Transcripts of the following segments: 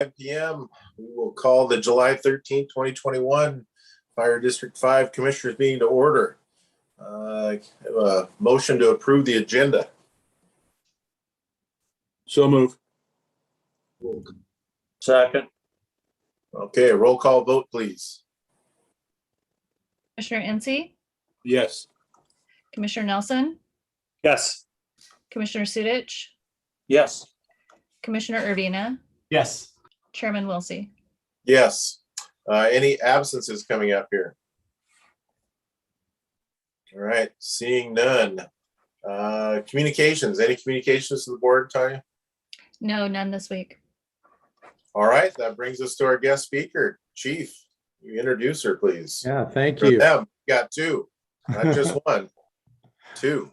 p.m. We will call the July 13th, 2021 Fire District 5 Commissioners meeting to order. I have a motion to approve the agenda. So move. Second. Okay, roll call vote, please. Commissioner Incy, Yes. Commissioner Nelson, Yes. Commissioner Sudich, Yes. Commissioner Urbina, Yes. Chairman Wilsey. Yes. Any absences coming up here? All right, seeing none. Communications, any communications to the board, Tanya? No, none this week. All right, that brings us to our guest speaker, Chief. You introduce her, please. Yeah, thank For you. them, got two, not just one, two.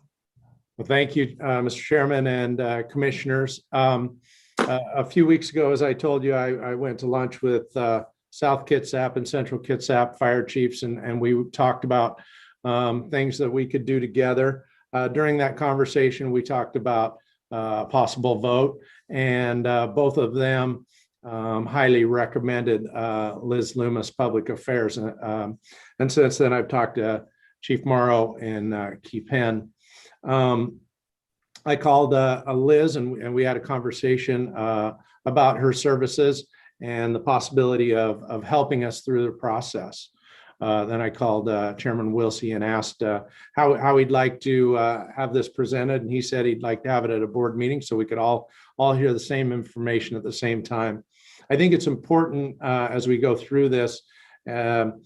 Well, thank you, Mr. Chairman and commissioners. A few weeks ago, as I told you, I went to lunch with South Kitsap and Central Kitsap fire chiefs, and we talked about things that we could do together. During that conversation, we talked about possible vote, and both of them highly recommended Liz Loomis, Public Affairs. And since then, I've talked to Chief Morrow and Key Penn. I called Liz and we had a conversation about her services and the possibility of helping us through the process. Then I called Chairman Wilsey and asked how he'd like to have this presented. And he said he'd like to have it at a board meeting so we could all hear the same information at the same time. I think it's important as we go through this to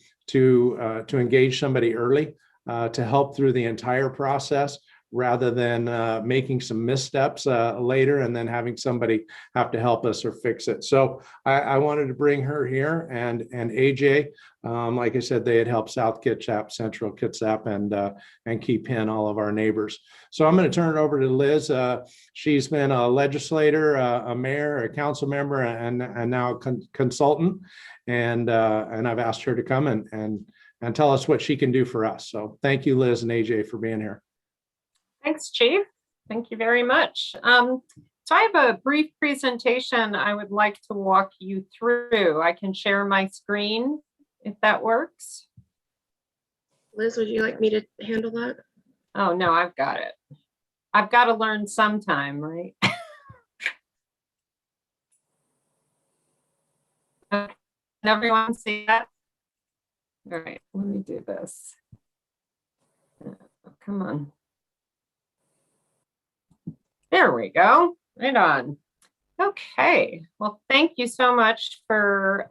engage somebody early to help through the entire process, rather than making some missteps later and then having somebody have to help us or fix it. So I wanted to bring her here and AJ, like I said, they had helped South Kitsap, Central Kitsap, and Key Penn, all of our neighbors. So I'm going to turn it over to Liz. She's been a legislator, a mayor, a council member, and now a consultant. And I've asked her to come and tell us what she can do for us. So thank you, Liz and AJ, for being here. Thanks, Chief. Thank you very much. So I have a brief presentation I would like to walk you through. I can share my screen if that works. Liz, would you like me to handle that? Oh, no, I've got it. I've got to learn sometime, right? Can everyone see that? All right, let me do this. Come on. There we go. Right on. Okay. Well, thank you so much for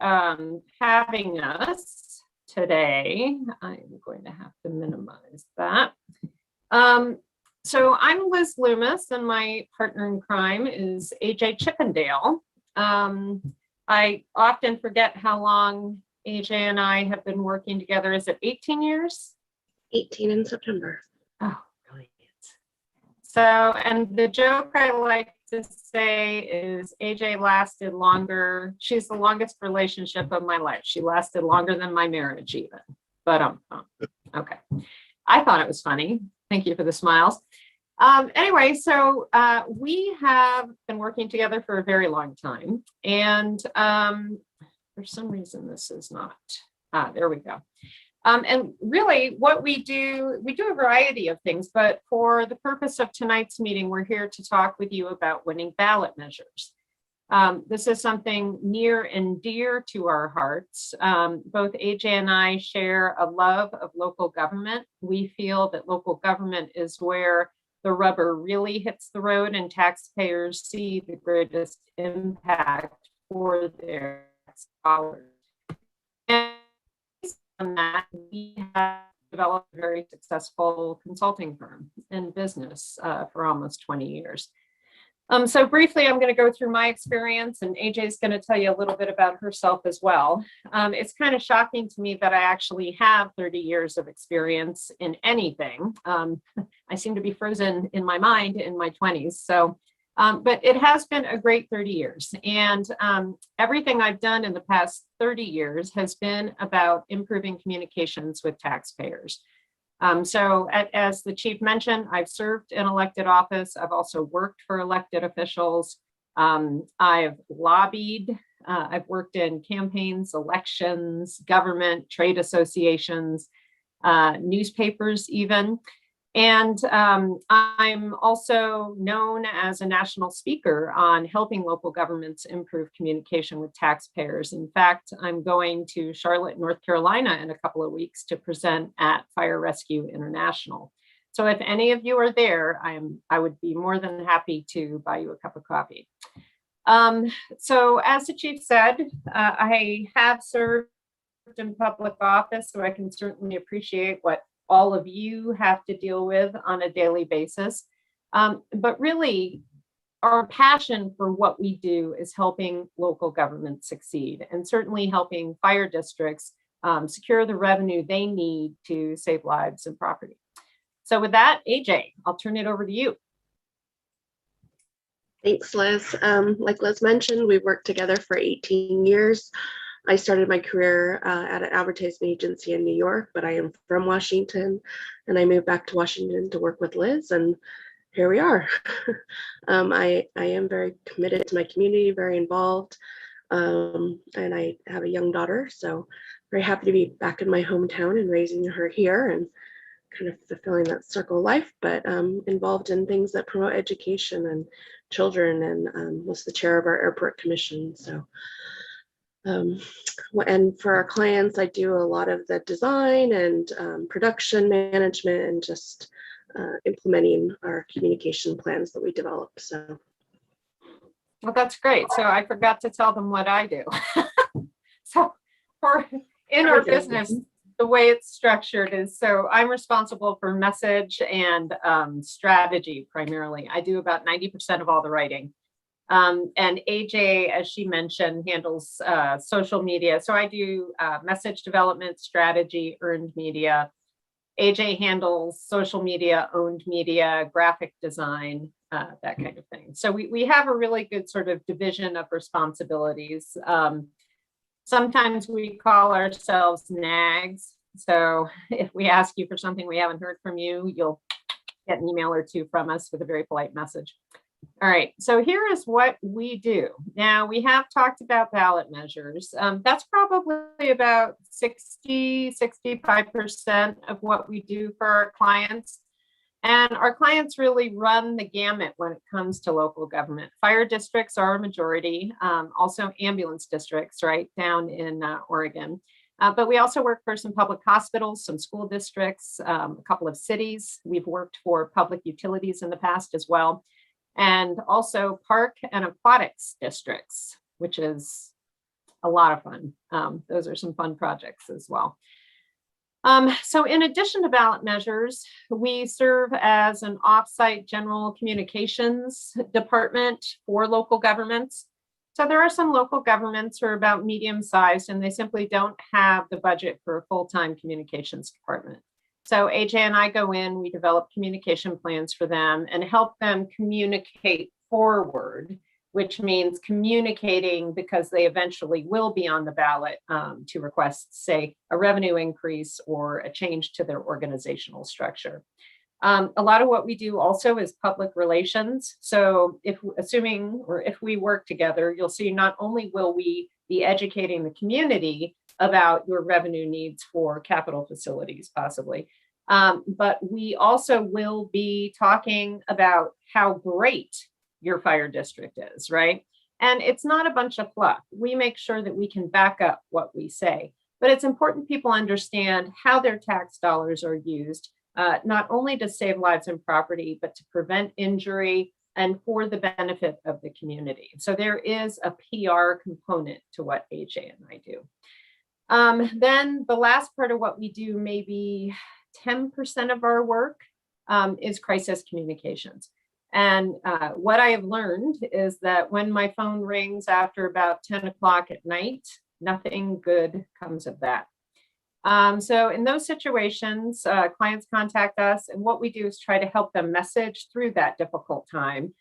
having us today. I'm going to have to minimize that. So I'm Liz Loomis, and my partner in crime is AJ Chippendale. I often forget how long AJ and I have been working together. Is it 18 years? 18 in September. Oh, brilliant. So, and the joke I like to say is AJ lasted longer. She's the longest relationship of my life. She lasted longer than my marriage even, but okay. I thought it was funny. Thank you for the smiles. Anyway, so we have been working together for a very long time. And for some reason, this is not, there we go. And really what we do a variety of things, but for the purpose of tonight's meeting, we're here to talk with you about winning ballot measures. This is something near and dear to our hearts. Both AJ and I share a love of local government. We feel that local government is where the rubber really hits the road and taxpayers see the greatest impact for their dollars. And on that, we have developed a very successful consulting firm in business for almost 20 years. So briefly, I'm going to go through my experience, and AJ is going to tell you a little bit about herself as well. It's kind of shocking to me that I actually have 30 years of experience in anything. I seem to be frozen in my mind in my 20s. So, but it has been a great 30 years. And everything I've done in the past 30 years has been about improving communications with taxpayers. So as the chief mentioned, I've served in elected office. I've also worked for elected officials. I've lobbied I've worked in campaigns, elections, government, trade associations, newspapers even. And I'm also known as a national speaker on helping local governments improve communication with taxpayers. In fact, I'm going to Charlotte, North Carolina in a couple of weeks to present at Fire Rescue International. So if any of you are there, I would be more than happy to buy you a cup of coffee. So as the chief said, I have served in public office, so I can certainly appreciate what all of you have to deal with on a daily basis. But really, our passion for what we do is helping local governments succeed, and certainly helping fire districts secure the revenue they need to save lives and property. So with that, AJ, I'll turn it over to you. Thanks, Liz. Like Liz mentioned, we've worked together for 18 years. I started my career at an advertising agency in New York, but I am from Washington, and I moved back to Washington to work with Liz, and here we are. I am very committed to my community, very involved, and I have a young daughter, so very happy to be back in my hometown and raising her here and kind of fulfilling that circle of life, but involved in things that promote education and children, and was the chair of our airport commission. So and for our clients, I do a lot of the design and production management and just implementing our communication plans that we develop. So, well, that's great. So I forgot to tell them what I do. So in our business, the way it's structured is, so I'm responsible for message and strategy primarily. I do about 90% of all the writing. And AJ, as she mentioned, handles social media. So I do message development, strategy, earned media. AJ handles social media, owned media, graphic design, that kind of thing. So we have a really good sort of division of responsibilities. Sometimes we call ourselves nags. So if we ask you for something we haven't heard from you, you'll get an email or two from us with a very polite message. All right, so here is what we do. Now, we have talked about ballot measures. That's probably about 65% of what we do for our clients. And our clients really run the gamut when it comes to local government. Fire districts are a majority, also ambulance districts, right, down in Oregon. But we also work for some public hospitals, some school districts, a couple of cities. We've worked for public utilities in the past as well. And also park and aquatics districts, which is a lot of fun. Those are some fun projects as well. So in addition to ballot measures, we serve as an offsite general communications department for local governments. So there are some local governments who are about medium-sized, and they simply don't have the budget for a full-time communications department. So AJ and I go in, we develop communication plans for them and help them communicate forward, which means communicating because they eventually will be on the ballot to request, say, a revenue increase or a change to their organizational structure. A lot of what we do also is public relations. So if we work together, you'll see not only will we be educating the community about your revenue needs for capital facilities, possibly. But we also will be talking about how great your fire district is, right? And it's not a bunch of fluff. We make sure that we can back up what we say, but it's important people understand how their tax dollars are used, not only to save lives and property, but to prevent injury and for the benefit of the community. So there is a PR component to what AJ and I do. Then the last part of what we do, maybe 10% of our work is crisis communications. And what I have learned is that when my phone rings after about 10 o'clock at night, nothing good comes of that. So in those situations, clients contact us, and what we do is try to help them message through that difficult time,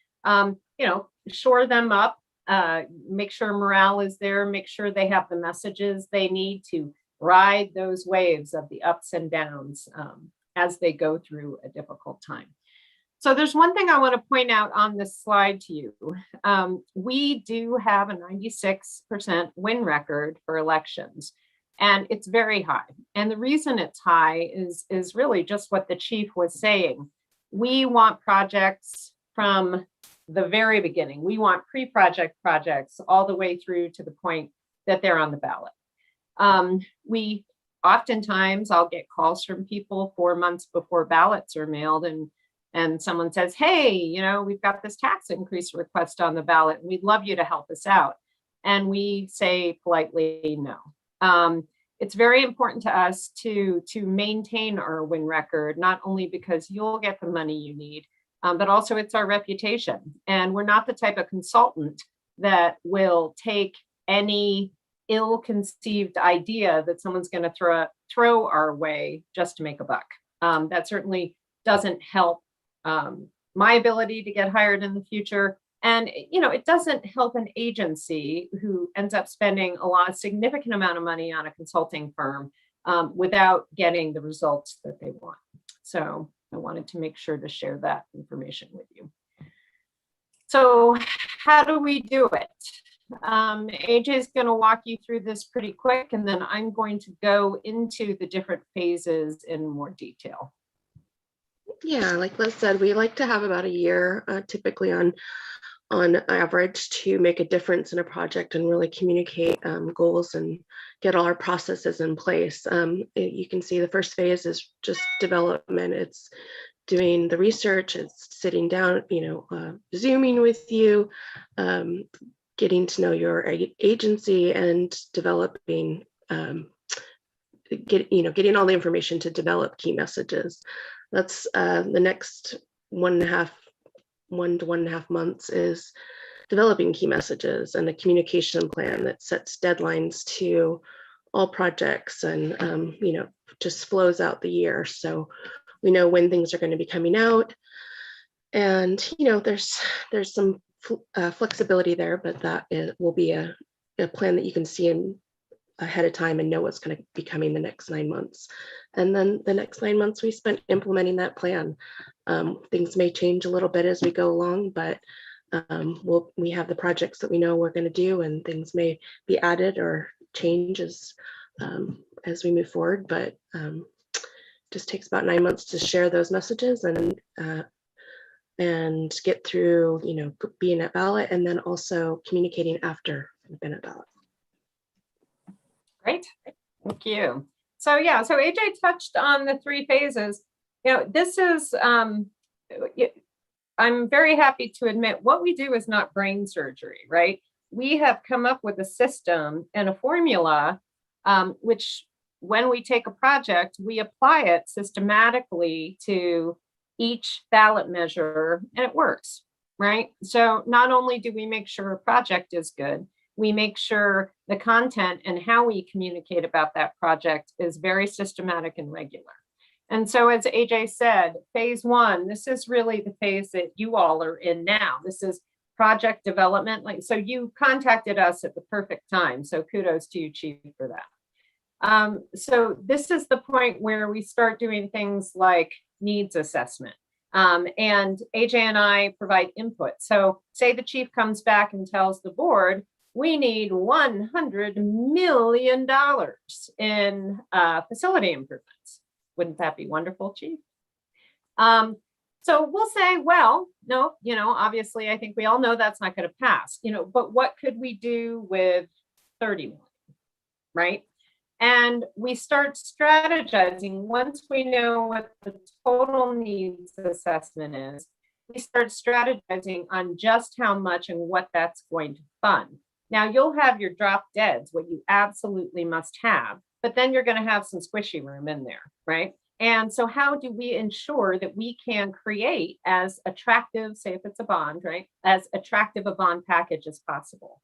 shore them up, make sure morale is there, make sure they have the messages they need to ride those waves of the ups and downs as they go through a difficult time. So there's one thing I want to point out on this slide to you. We do have a 96% win record for elections, and it's very high. And the reason it's high is really just what the chief was saying. We want projects from the very beginning. We want pre-project projects all the way through to the point that they're on the ballot. We oftentimes, I'll get calls from people 4 months before ballots are mailed, and someone says, hey, you know, we've got this tax increase request on the ballot, and we'd love you to help us out. And we say politely, no. It's very important to us to maintain our win record, not only because you'll get the money you need, but also it's our reputation. And we're not the type of consultant that will take any ill-conceived idea that someone's going to throw our way just to make a buck. That certainly doesn't help my ability to get hired in the future. And, you know, it doesn't help an agency who ends up spending a significant amount of money on a consulting firm without getting the results that they want. So I wanted to make sure to share that information with you. So how do we do it? AJ is going to walk you through this pretty quick, and then I'm going to go into the different phases in more detail. Yeah, like Liz said, we like to have about a year typically on average to make a difference in a project and really communicate goals and get all our processes in place. You can see the first phase is just development. It's doing the research, it's sitting down, Zooming with you, getting to know your agency and developing, getting all the information to develop key messages. That's the next 1 to 1.5 months is developing key messages and a communication plan that sets deadlines to all projects and, just flows out the year. So we know when things are going to be coming out, and, there's some flexibility there, but that will be a plan that you can see in ahead of time and know what's going to be coming the next 9 months. And then the next 9 months we spent implementing that plan. Things may change a little bit as we go along, but we have the projects that we know we're going to do, and things may be added or change as we move forward. But just takes about 9 months to share those messages and get through, being at ballot, and then also communicating after we've been at ballot. Great, thank you. So AJ touched on the 3 phases. This is, I'm very happy to admit what we do is not brain surgery, right? We have come up with a system and a formula, which when we take a project, we apply it systematically to each ballot measure, and it works, right? So not only do we make sure a project is good, we make sure the content and how we communicate about that project is very systematic and regular. And so as AJ said, phase 1, this is really the phase that you all are in now. This is project development. So you contacted us at the perfect time. So kudos to you, Chief, for that. So this is the point where we start doing things like needs assessment. And AJ and I provide input. So say the chief comes back and tells the board, we need $100 million in facility improvements. Wouldn't that be wonderful, Chief? So we'll say, well, no, obviously, I think we all know that's not going to pass, but what could we do with 30 million, right? And we start strategizing. Once we know what the total needs assessment is, we start strategizing on just how much and what that's going to fund. Now, you'll have your drop deads, what you absolutely must have, but then you're going to have some squishy room in there, right? And so how do we ensure that we can create as attractive, say if it's a bond, right, as attractive a bond package as possible?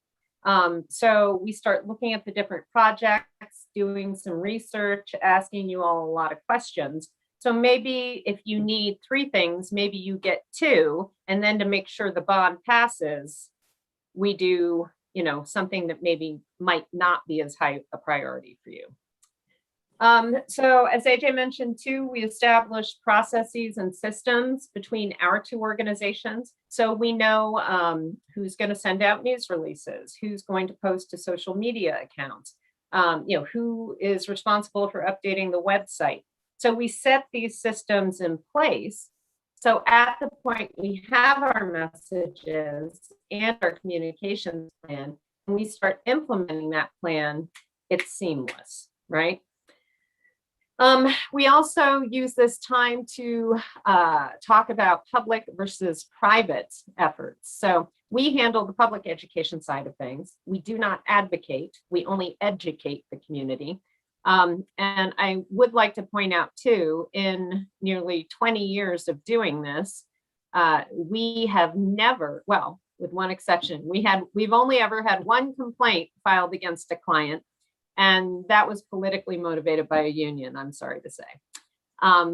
So we start looking at the different projects, doing some research, asking you all a lot of questions. So maybe if you need 3 things, maybe you get 2, and then to make sure the bond passes, we do something that maybe might not be as high a priority for you. So as AJ mentioned too, we established processes and systems between our two organizations. So we know who's going to send out news releases, who's going to post to social media accounts, who is responsible for updating the website. So we set these systems in place. So at the point we have our messages and our communications plan, and we start implementing that plan, it's seamless, right? We also use this time to talk about public versus private efforts. So we handle the public education side of things. We do not advocate, we only educate the community. And I would like to point out too, in nearly 20 years of doing this, we have never, well, with one exception, we've only ever had one complaint filed against a client. And that was politically motivated by a union, I'm sorry to say.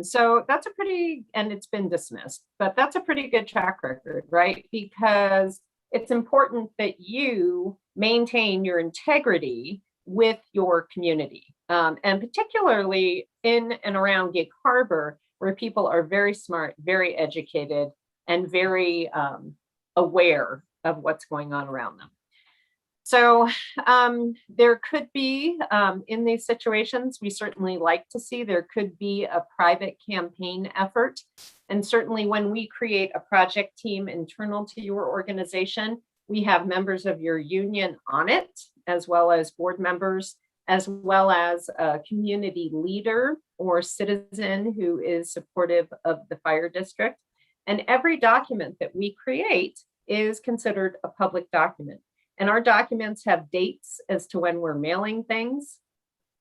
So that's a pretty, and it's been dismissed, but that's a pretty good track record, right? Because it's important that you maintain your integrity with your community. And particularly in and around Gig Harbor, where people are very smart, very educated, and very aware of what's going on around them. So there could be, in these situations, we certainly like to see there could be a private campaign effort. And certainly when we create a project team internal to your organization, we have members of your union on it, as well as board members, as well as a community leader or citizen who is supportive of the fire district. And every document that we create is considered a public document. And our documents have dates as to when we're mailing things,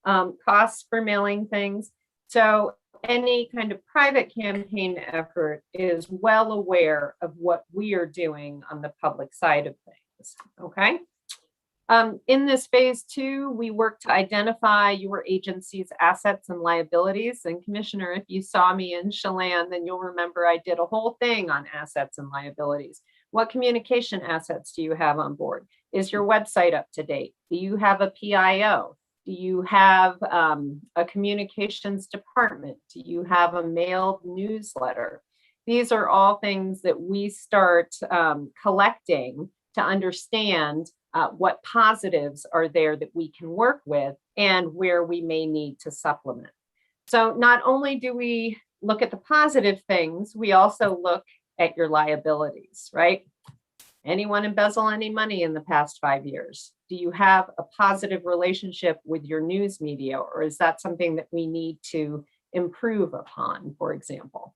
costs for mailing things. So any kind of private campaign effort is well aware of what we are doing on the public side of things, okay? In this phase 2, we work to identify your agency's assets and liabilities. And Commissioner, if you saw me in Chelan, then you'll remember I did a whole thing on assets and liabilities. What communication assets do you have on board? Is your website up to date? Do you have a PIO? Do you have a communications department? Do you have a mailed newsletter? These are all things that we start collecting to understand what positives are there that we can work with and where we may need to supplement. So not only do we look at the positive things, we also look at your liabilities, right? Anyone embezzle any money in the past 5 years? Do you have a positive relationship with your news media, or is that something that we need to improve upon, for example?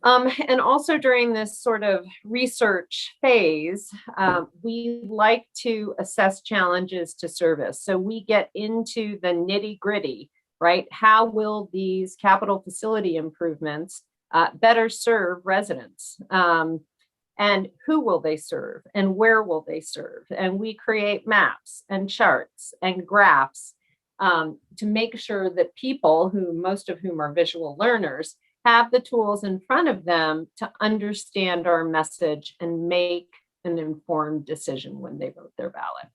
And also during this sort of research phase, we like to assess challenges to service. So we get into the nitty gritty, right? How will these capital facility improvements better serve residents? And who will they serve? And where will they serve? And we create maps and charts and graphs to make sure that people, who most of whom are visual learners, have the tools in front of them to understand our message and make an informed decision when they vote their ballot.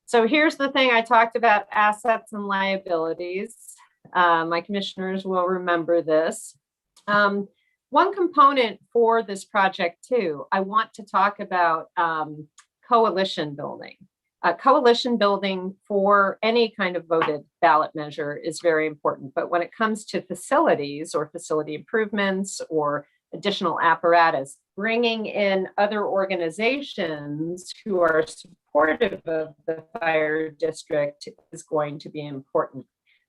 So here's the thing I talked about, assets and liabilities. My commissioners will remember this. One component for this project too, I want to talk about coalition building. Coalition building for any kind of voted ballot measure is very important, but when it comes to facilities or facility improvements or additional apparatus, bringing in other organizations who are supportive of the fire district is going to be important.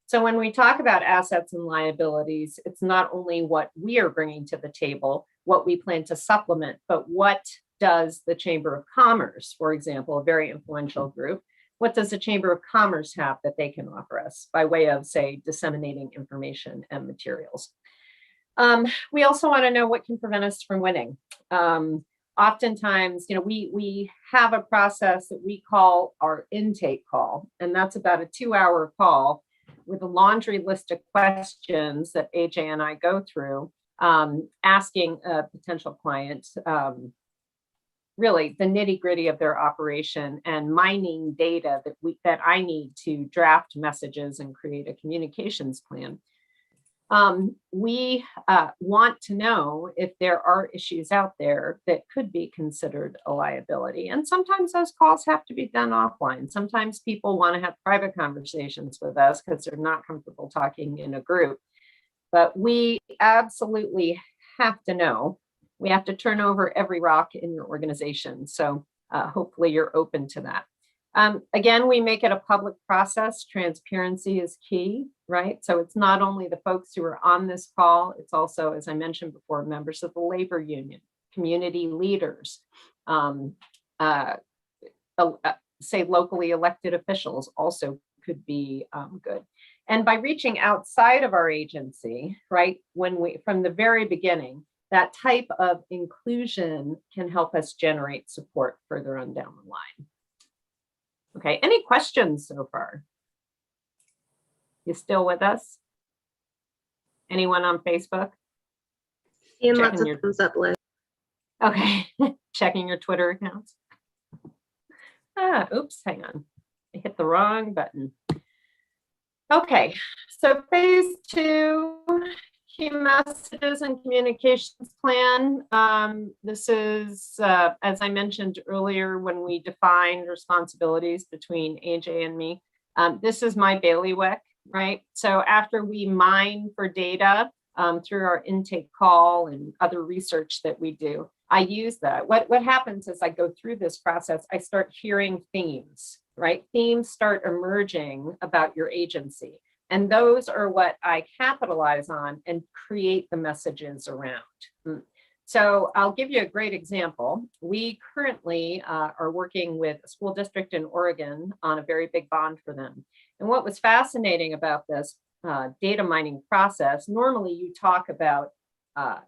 So when we talk about assets and liabilities, it's not only what we are bringing to the table, what we plan to supplement, but what does the Chamber of Commerce, for example, a very influential group, what does the Chamber of Commerce have that they can offer us by way of, say, disseminating information and materials? We also want to know what can prevent us from winning. Oftentimes, we have a process that we call our intake call, and that's about a 2-hour call with a laundry list of questions that AJ and I go through, asking a potential client, really the nitty gritty of their operation and mining data that I need to draft messages and create a communications plan. We want to know if there are issues out there that could be considered a liability. And sometimes those calls have to be done offline. Sometimes people want to have private conversations with us because they're not comfortable talking in a group. But we absolutely have to know. We have to turn over every rock in your organization. So hopefully you're open to that. Again, we make it a public process. Transparency is key, right? So it's not only the folks who are on this call, it's also, as I mentioned before, members of the labor union, community leaders, say locally elected officials also could be good. And by reaching outside of our agency, right, from the very beginning, that type of inclusion can help us generate support further on down the line. Okay, any questions so far? You still with us? Anyone on Facebook? Seeing Checking lots of your- thumbs up, Liz. Okay, checking your Twitter accounts. Oops, hang on. I hit the wrong button. Okay, so phase 2, key messages and communications plan. This is, as I mentioned earlier, when we defined responsibilities between AJ and me, this is my bailiwick, right? So after we mine for data through our intake call and other research that we do, I use that. What happens as I go through this process, I start hearing themes, right? Themes start emerging about your agency. And those are what I capitalize on and create the messages around. So I'll give you a great example. We currently are working with a school district in Oregon on a very big bond for them. And what was fascinating about this data mining process, normally you talk about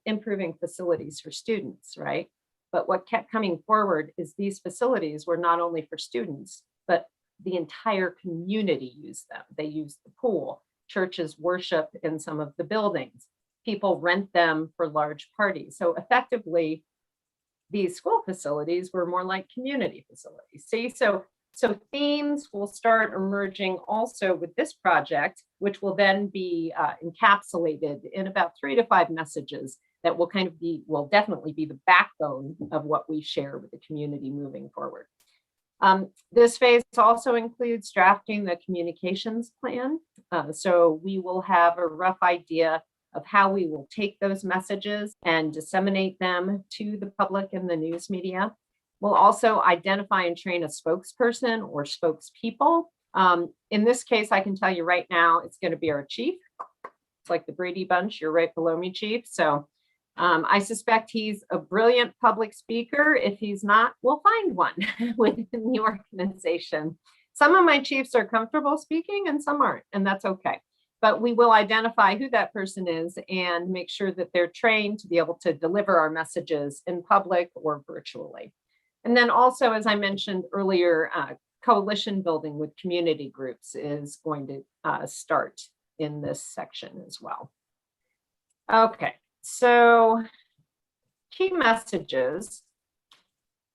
improving facilities for students, right? But what kept coming forward is these facilities were not only for students, but the entire community used them. They used the pool, churches worship in some of the buildings, people rent them for large parties. So effectively, these school facilities were more like community facilities. See, so themes will start emerging also with this project, which will then be encapsulated in about 3 to 5 messages that will definitely be the backbone of what we share with the community moving forward. This phase also includes drafting the communications plan. So we will have a rough idea of how we will take those messages and disseminate them to the public and the news media. We'll also identify and train a spokesperson or spokespeople. In this case, I can tell you right now, it's going to be our chief. It's like the Brady Bunch. You're right below me, chief. So I suspect he's a brilliant public speaker. If he's not, we'll find one within the organization. Some of my chiefs are comfortable speaking and some aren't, and that's okay. But we will identify who that person is and make sure that they're trained to be able to deliver our messages in public or virtually. And then also, as I mentioned earlier, coalition building with community groups is going to start in this section as well. Okay. So key messages,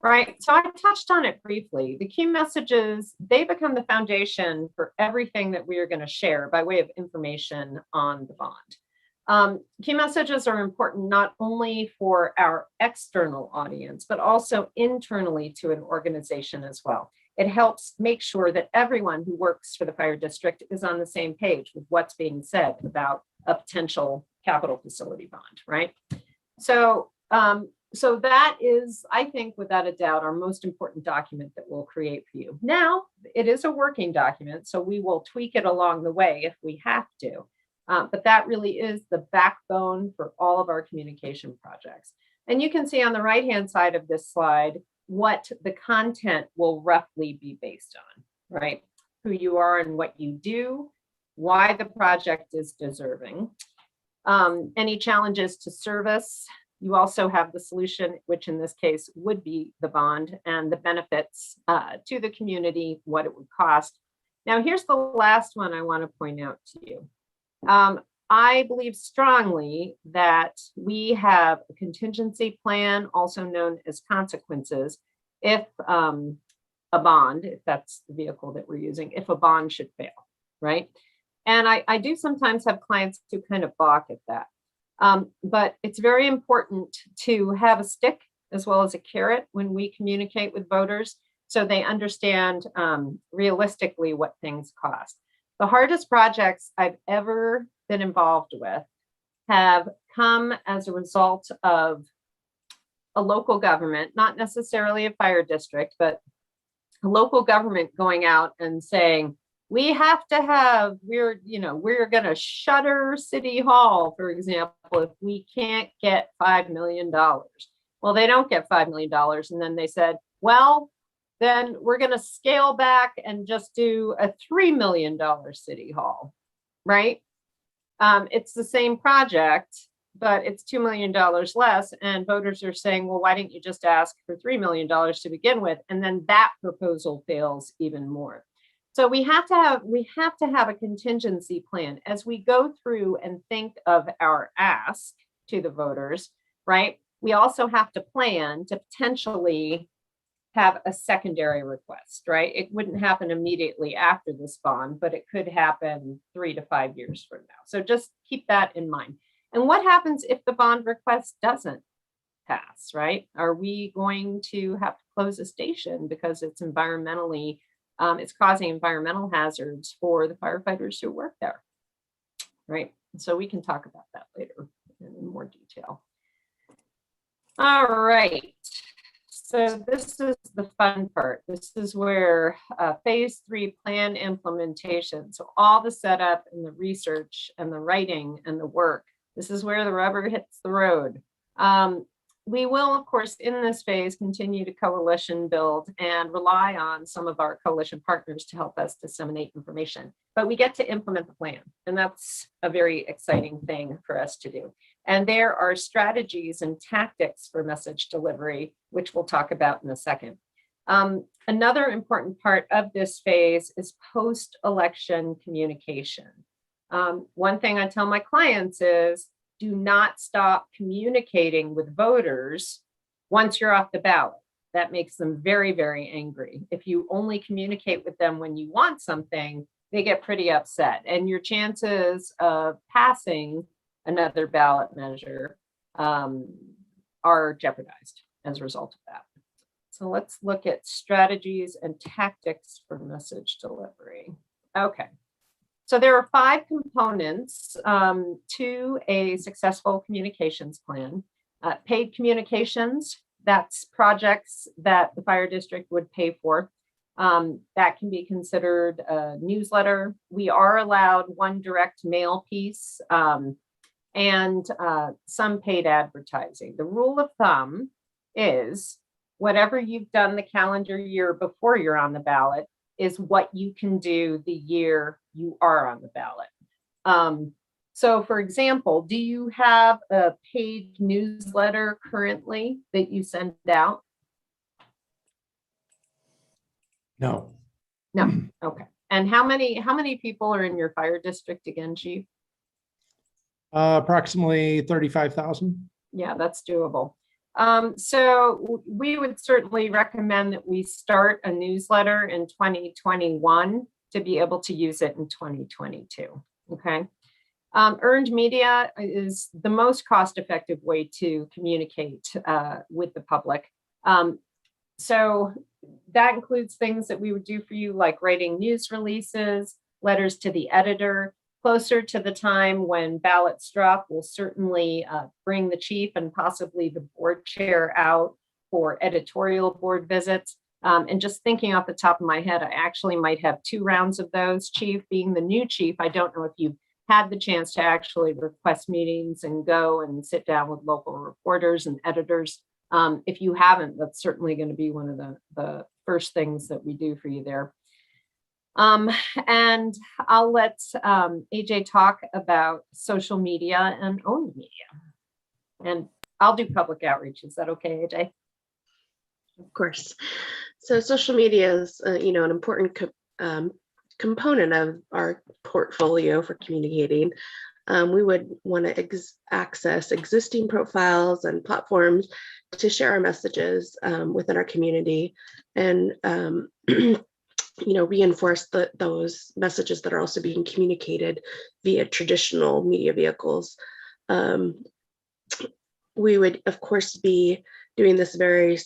right? So I touched on it briefly. The key messages, they become the foundation for everything that we are going to share by way of information on the bond. Key messages are important not only for our external audience, but also internally to an organization as well. It helps make sure that everyone who works for the fire district is on the same page with what's being said about a potential capital facility bond, right? So, so that is, I think, without a doubt, our most important document that we'll create for you. Now, it is a working document, so we will tweak it along the way if we have to. But that really is the backbone for all of our communication projects. And you can see on the right-hand side of this slide what the content will roughly be based on, right? Who you are and what you do, why the project is deserving, any challenges to service. You also have the solution, which in this case would be the bond, and the benefits to the community, what it would cost. Now, here's the last one I want to point out to you. I believe strongly that we have a contingency plan, also known as consequences, if a bond, if that's the vehicle that we're using, if a bond should fail, right? And I do sometimes have clients who kind of balk at that. But it's very important to have a stick as well as a carrot when we communicate with voters, so they understand realistically what things cost. The hardest projects I've ever been involved with have come as a result of a local government, not necessarily a fire district, but a local government going out and saying, we have to have, we're going to shutter City Hall, for example, if we can't get $5 million. Well, they don't get $5 million. And then they said, well, then we're going to scale back and just do a $3 million City Hall, right? It's the same project, but it's $2 million less. And voters are saying, well, why didn't you just ask for $3 million to begin with? And then that proposal fails even more. So we have to have a contingency plan as we go through and think of our ask to the voters, right? We also have to plan to potentially have a secondary request, right? It wouldn't happen immediately after this bond, but it could happen 3 to 5 years from now. So just keep that in mind. And what happens if the bond request doesn't pass, right? Are we going to have to close a station because it's environmentally, it's causing environmental hazards for the firefighters who work there, right? So we can talk about that later in more detail. All right. So this is the fun part. This is where phase 3 plan implementation. So all the setup and the research and the writing and the work. This is where the rubber hits the road. We will, of course, in this phase, continue to coalition build and rely on some of our coalition partners to help us disseminate information. But we get to implement the plan, and that's a very exciting thing for us to do. And there are strategies and tactics for message delivery, which we'll talk about in a second. Another important part of this phase is post-election communication. One thing I tell my clients is, do not stop communicating with voters once you're off the ballot. That makes them very, very angry. If you only communicate with them when you want something, they get pretty upset. And your chances of passing another ballot measure are jeopardized as a result of that. So let's look at strategies and tactics for message delivery. Okay. So there are 5 components to a successful communications plan. Paid communications, that's projects that the fire district would pay for. That can be considered a newsletter. We are allowed 1 direct mail piece and some paid advertising. The rule of thumb is whatever you've done the calendar year before you're on the ballot is what you can do the year you are on the ballot. So for example, do you have a paid newsletter currently that you send out? No. No, okay. And how many people are in your fire district again, Chief? Approximately 35,000. Yeah, that's doable. So we would certainly recommend that we start a newsletter in 2021 to be able to use it in 2022, okay? Earned media is the most cost-effective way to communicate with the public. So that includes things that we would do for you, like writing news releases, letters to the editor. Closer to the time when ballots drop, we'll certainly bring the chief and possibly the board chair out for editorial board visits. And just thinking off the top of my head, I actually might have 2 rounds of those. Chief, being the new chief, I don't know if you've had the chance to actually request meetings and go and sit down with local reporters and editors. If you haven't, that's certainly going to be one of the first things that we do for you there. And I'll let AJ talk about social media and owned media. And I'll do public outreach. Is that okay, AJ? Of course. So social media is, an important component of our portfolio for communicating. We would want to access existing profiles and platforms to share our messages within our community and reinforce those messages that are also being communicated via traditional media vehicles. We would, of course, be doing this very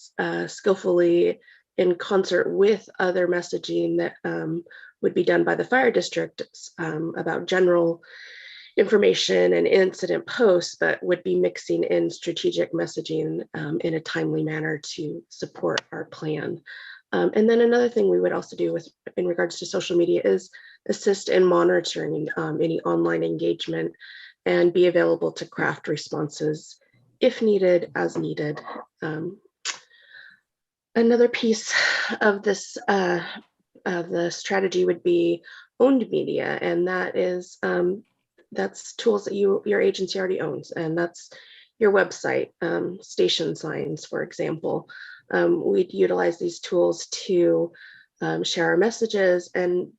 skillfully in concert with other messaging that would be done by the fire district about general information and incident posts, but would be mixing in strategic messaging in a timely manner to support our plan. And then another thing we would also do in regards to social media is assist in monitoring any online engagement and be available to craft responses if needed, as needed. Another piece of this, the strategy would be owned media, and that is that's tools that your agency already owns, and that's your website, station signs, for example. We'd utilize these tools to share our messages and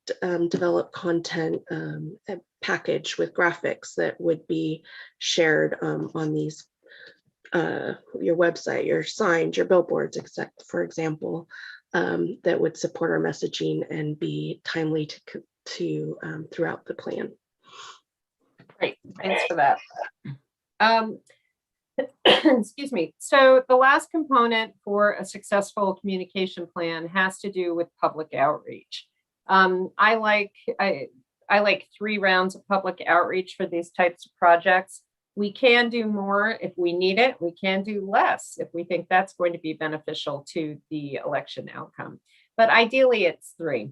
develop content package with graphics that would be shared on these, your website, your signs, your billboards, except for example, that would support our messaging and be timely to throughout the plan. Great, thanks for that. Excuse me. So the last component for a successful communication plan has to do with public outreach. I like 3 rounds of public outreach for these types of projects. We can do more if we need it. We can do less if we think that's going to be beneficial to the election outcome. But ideally it's 3.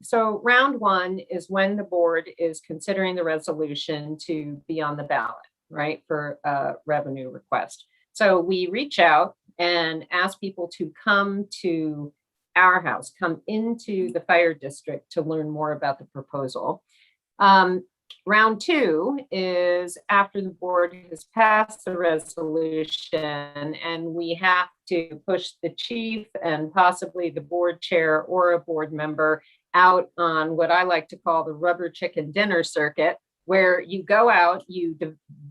So round 1 is when the board is considering the resolution to be on the ballot, right, for a revenue request. So we reach out and ask people to come to our house, come into the fire district to learn more about the proposal. Round 2 is after the board has passed the resolution and we have to push the chief and possibly the board chair or a board member out on what I like to call the rubber chicken dinner circuit, where you go out, you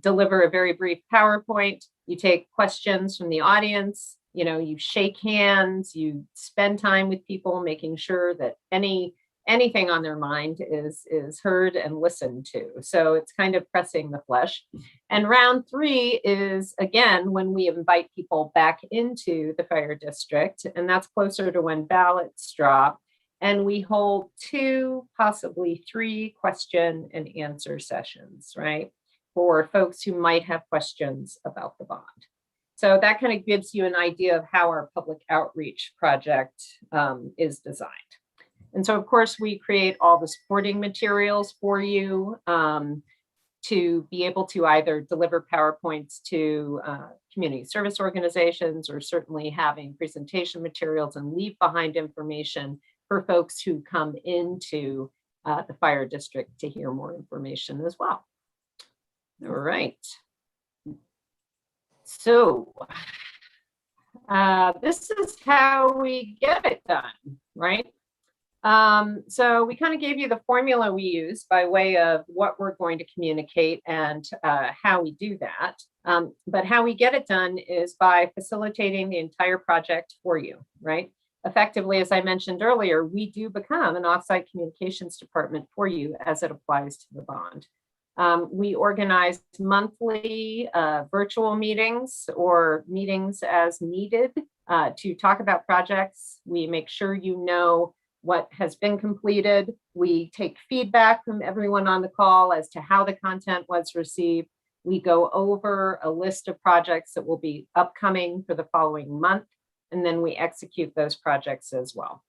deliver a very brief PowerPoint, you take questions from the audience, you shake hands, you spend time with people, making sure that anything on their mind is heard and listened to. So it's kind of pressing the flesh. And round 3 is, again, when we invite people back into the fire district, and that's closer to when ballots drop. And we hold 2, possibly 3 question and answer sessions, right? For folks who might have questions about the bond. So that kind of gives you an idea of how our public outreach project is designed. And so, of course, we create all the supporting materials for you to be able to either deliver PowerPoints to community service organizations, or certainly having presentation materials and leave behind information for folks who come into the fire district to hear more information as well. All right. So this is how we get it done, right? So we kind of gave you the formula we use by way of what we're going to communicate and how we do that. But how we get it done is by facilitating the entire project for you, right? Effectively, as I mentioned earlier, we do become an offsite communications department for you as it applies to the bond. We organize monthly virtual meetings or meetings as needed to talk about projects. We make sure you know what has been completed. We take feedback from everyone on the call as to how the content was received. We go over a list of projects that will be upcoming for the following month, and then we execute those projects as well.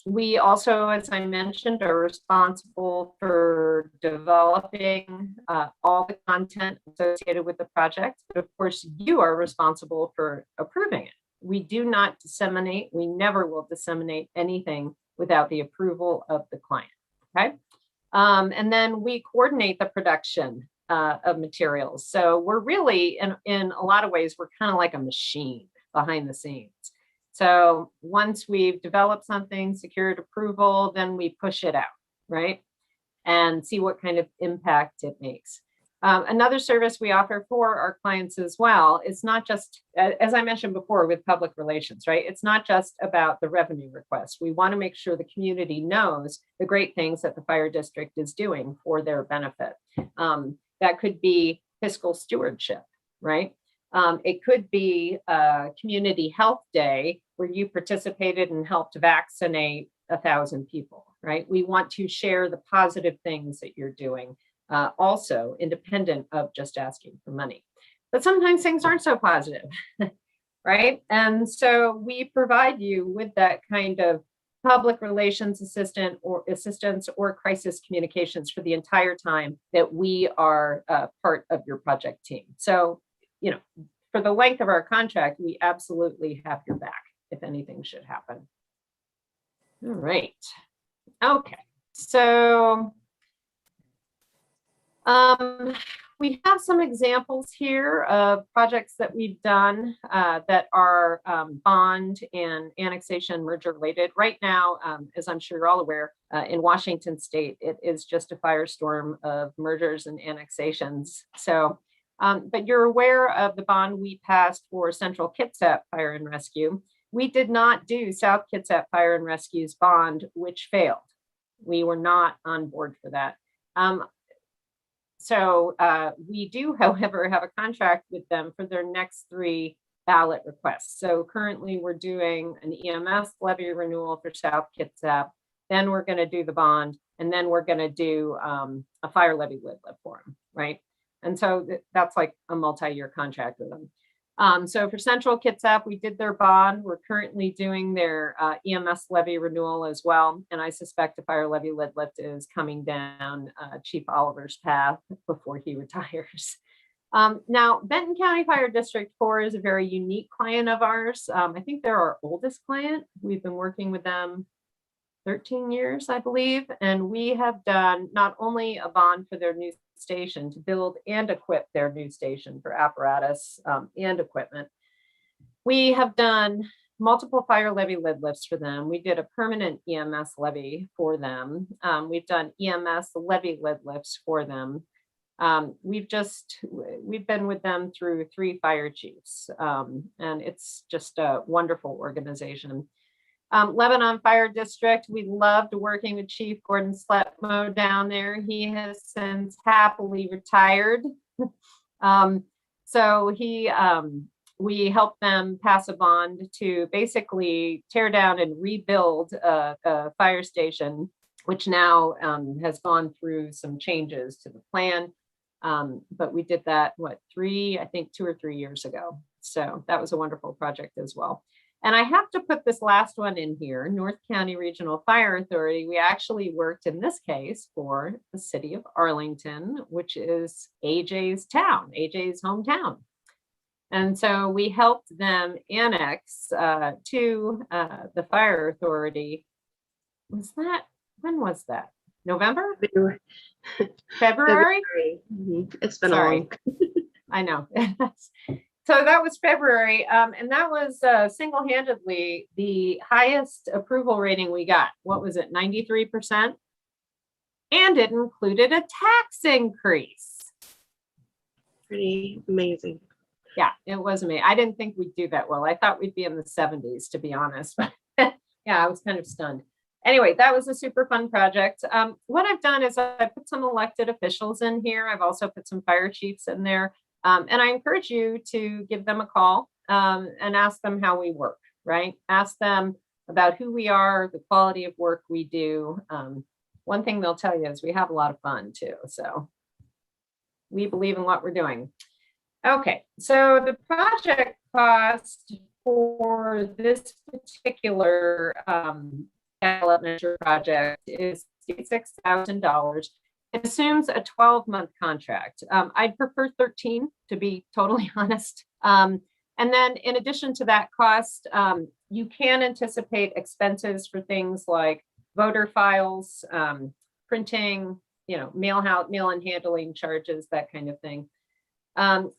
We also, as I mentioned, are responsible for developing all the content associated with the project. But of course, you are responsible for approving it. We do not disseminate, we never will disseminate anything without the approval of the client, okay? And then we coordinate the production of materials. So we're really, in a lot of ways, we're kind of like a machine behind the scenes. So once we've developed something, secured approval, then we push it out, right? And see what kind of impact it makes. Another service we offer for our clients as well, it's not just, as I mentioned before, with public relations, right? It's not just about the revenue request. We want to make sure the community knows the great things that the fire district is doing for their benefit. That could be fiscal stewardship, right? It could be a community health day where you participated and helped vaccinate 1,000 people, right? We want to share the positive things that you're doing. Also independent of just asking for money. But sometimes things aren't so positive, right? And so we provide you with that kind of public relations assistance or crisis communications for the entire time that we are part of your project team. So, you know, for the length of our contract, we absolutely have your back if anything should happen. All right. Okay. So we have some examples here of projects that we've done that are bond and annexation merger related. Right now, as I'm sure you're all aware, in Washington state, it is just a firestorm of mergers and annexations. So, but you're aware of the bond we passed for Central Kitsap Fire and Rescue. We did not do South Kitsap Fire and Rescue's bond, which failed. We were not on board for that. So we do, however, have a contract with them for their next 3 ballot requests. So currently we're doing an EMS levy renewal for South Kitsap. Then we're going to do the bond, and then we're going to do a fire levy lid lift for them, right? And so that's like a multi-year contract with them. So for Central Kitsap, we did their bond. We're currently doing their EMS levy renewal as well. And I suspect a fire levy lid lift is coming down Chief Oliver's path before he retires. Now, Benton County Fire District 4 is a very unique client of ours. I think they're our oldest client. We've been working with them 13 years, I believe. And we have done not only a bond for their new station to build and equip their new station for apparatus and equipment. We have done multiple fire levy lid lifts for them. We did a permanent EMS levy for them. We've done EMS levy lid lifts for them. We've been with them through 3 fire chiefs, and it's just a wonderful organization. Lebanon Fire District, we loved working with Chief Gordon Sletmo down there. He has since happily retired. So we helped them pass a bond to basically tear down and rebuild a fire station, which now has gone through some changes to the plan. But we did that, 2 or 3 years ago. So that was a wonderful project as well. And I have to put this last one in here, North County Regional Fire Authority. We actually worked in this case for the city of Arlington, which is AJ's town, AJ's hometown. And so we helped them annex to the fire authority. When was that? November? February? It's been Sorry. long. I know. So that was February, and that was single-handedly the highest approval rating we got. What was it, 93%? And it included a tax increase. Pretty amazing. Yeah, it was amazing. I didn't think we'd do that well. I thought we'd be in the 70s, to be honest. But yeah, I was kind of stunned. Anyway, that was a super fun project. What I've done is I put some elected officials in here. I've also put some fire chiefs in there. And I encourage you to give them a call and ask them how we work, right? Ask them about who we are, the quality of work we do. One thing they'll tell you is we have a lot of fun too. So we believe in what we're doing. Okay, so the project cost for this particular ballot measure project is $66,000. It assumes a 12-month contract. I'd prefer 13, to be totally honest. And then in addition to that cost, you can anticipate expenses for things like voter files, printing, mail and handling charges, that kind of thing.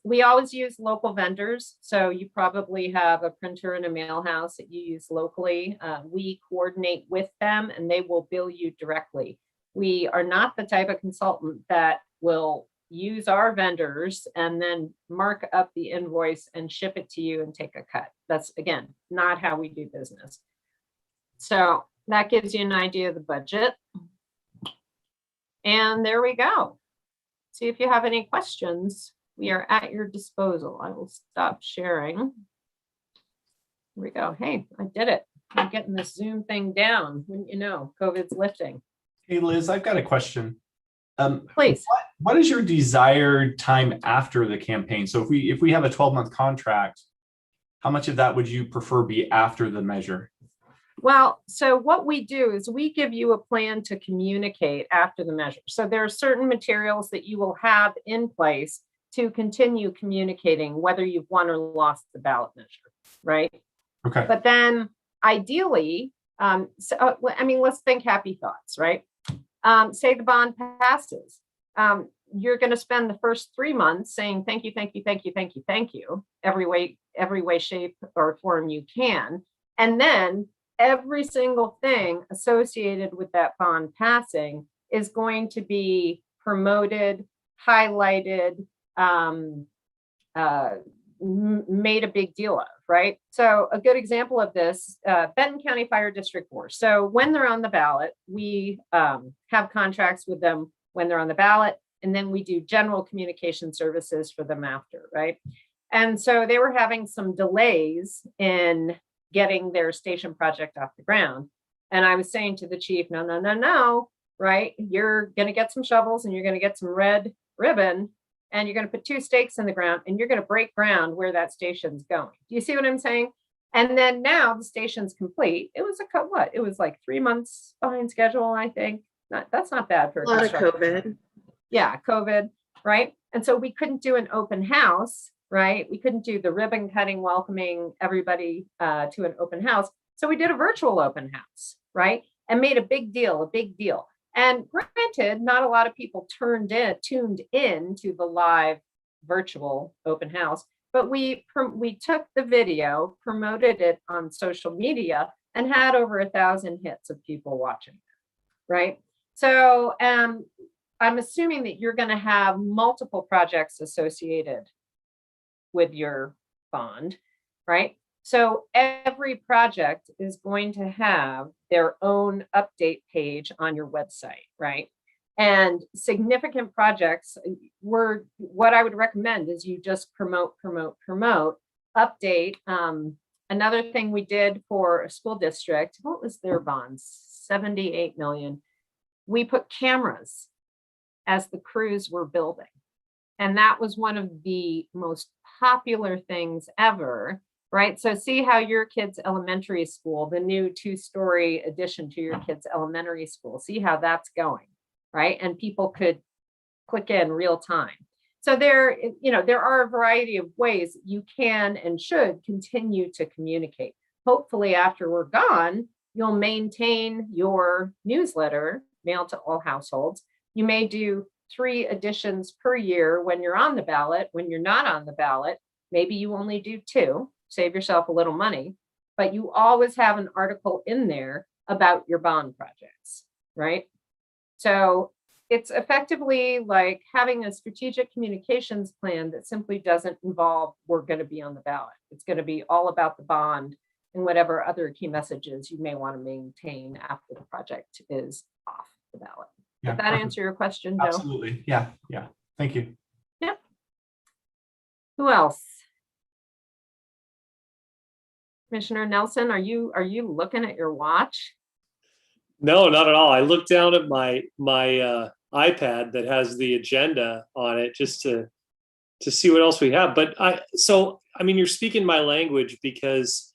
We always use local vendors. So you probably have a printer and a mail house that you use locally. We coordinate with them and they will bill you directly. We are not the type of consultant that will use our vendors and then mark up the invoice and ship it to you and take a cut. That's, again, not how we do business. So that gives you an idea of the budget. And there we go. See if you have any questions. We are at your disposal. I will stop sharing. Here we go. Hey, I did it. I'm getting this Zoom thing down. Wouldn't you know, COVID's lifting. Hey, Liz, I've got a question. Please. What is your desired time after the campaign? So if we have a 12-month contract, how much of that would you prefer be after the measure? Well, so what we do is we give you a plan to communicate after the measure. So there are certain materials that you will have in place to continue communicating whether you've won or lost the ballot measure, right? Okay. But then ideally, I mean, let's think happy thoughts, right? Say the bond passes. You're going to spend the first 3 months saying thank you, thank you, thank you, thank you, thank you, every way, shape, or form you can. And then every single thing associated with that bond passing is going to be promoted, highlighted, made a big deal of, right? So a good example of this, Benton County Fire District 4. So when they're on the ballot, we have contracts with them when they're on the ballot, and then we do general communication services for them after, right? And so they were having some delays in getting their station project off the ground. And I was saying to the chief, no, right? You're going to get some shovels and you're going to get some red ribbon and you're going to put 2 stakes in the ground and you're going to break ground where that station's going. Do you see what I'm saying? And then now the station's complete. It was it was like 3 months behind schedule, I think. That's not bad for A lot of COVID. Yeah, COVID, right? And so we couldn't do an open house, right? We couldn't do the ribbon cutting, welcoming everybody to an open house. So we did a virtual open house, right? And made a big deal. And granted, not a lot of people tuned in to the live virtual open house, but we took the video, promoted it on social media, and had over 1,000 hits of people watching it, right? So I'm assuming that you're going to have multiple projects associated with your bond, right? So every project is going to have their own update page on your website, right? And significant projects what I would recommend is you just promote, update. Another thing we did for a school district, what was their bonds? 78 million. We put cameras as the crews were building. And that was one of the most popular things ever, right? So see how your kid's elementary school, the new 2-story addition to your kid's elementary school, see how that's going, right? And people could click in real time. So there are a variety of ways you can and should continue to communicate. Hopefully after we're gone, you'll maintain your newsletter mailed to all households. You may do 3 editions per year when you're on the ballot. When you're not on the ballot, maybe you only do 2, save yourself a little money, but you always have an article in there about your bond projects, right? So it's effectively like having a strategic communications plan that simply doesn't involve we're going to be on the ballot. It's going to be all about the bond and whatever other key messages you may want to maintain after the project is off the ballot. Yeah, Did that perfect. answer your question, Bill? Absolutely. Yeah. Thank you. Yep. Who else? Commissioner Nelson, are you looking at your watch? No, not at all. I looked down at my iPad that has the agenda on it just to see what else we have. But I mean, you're speaking my language because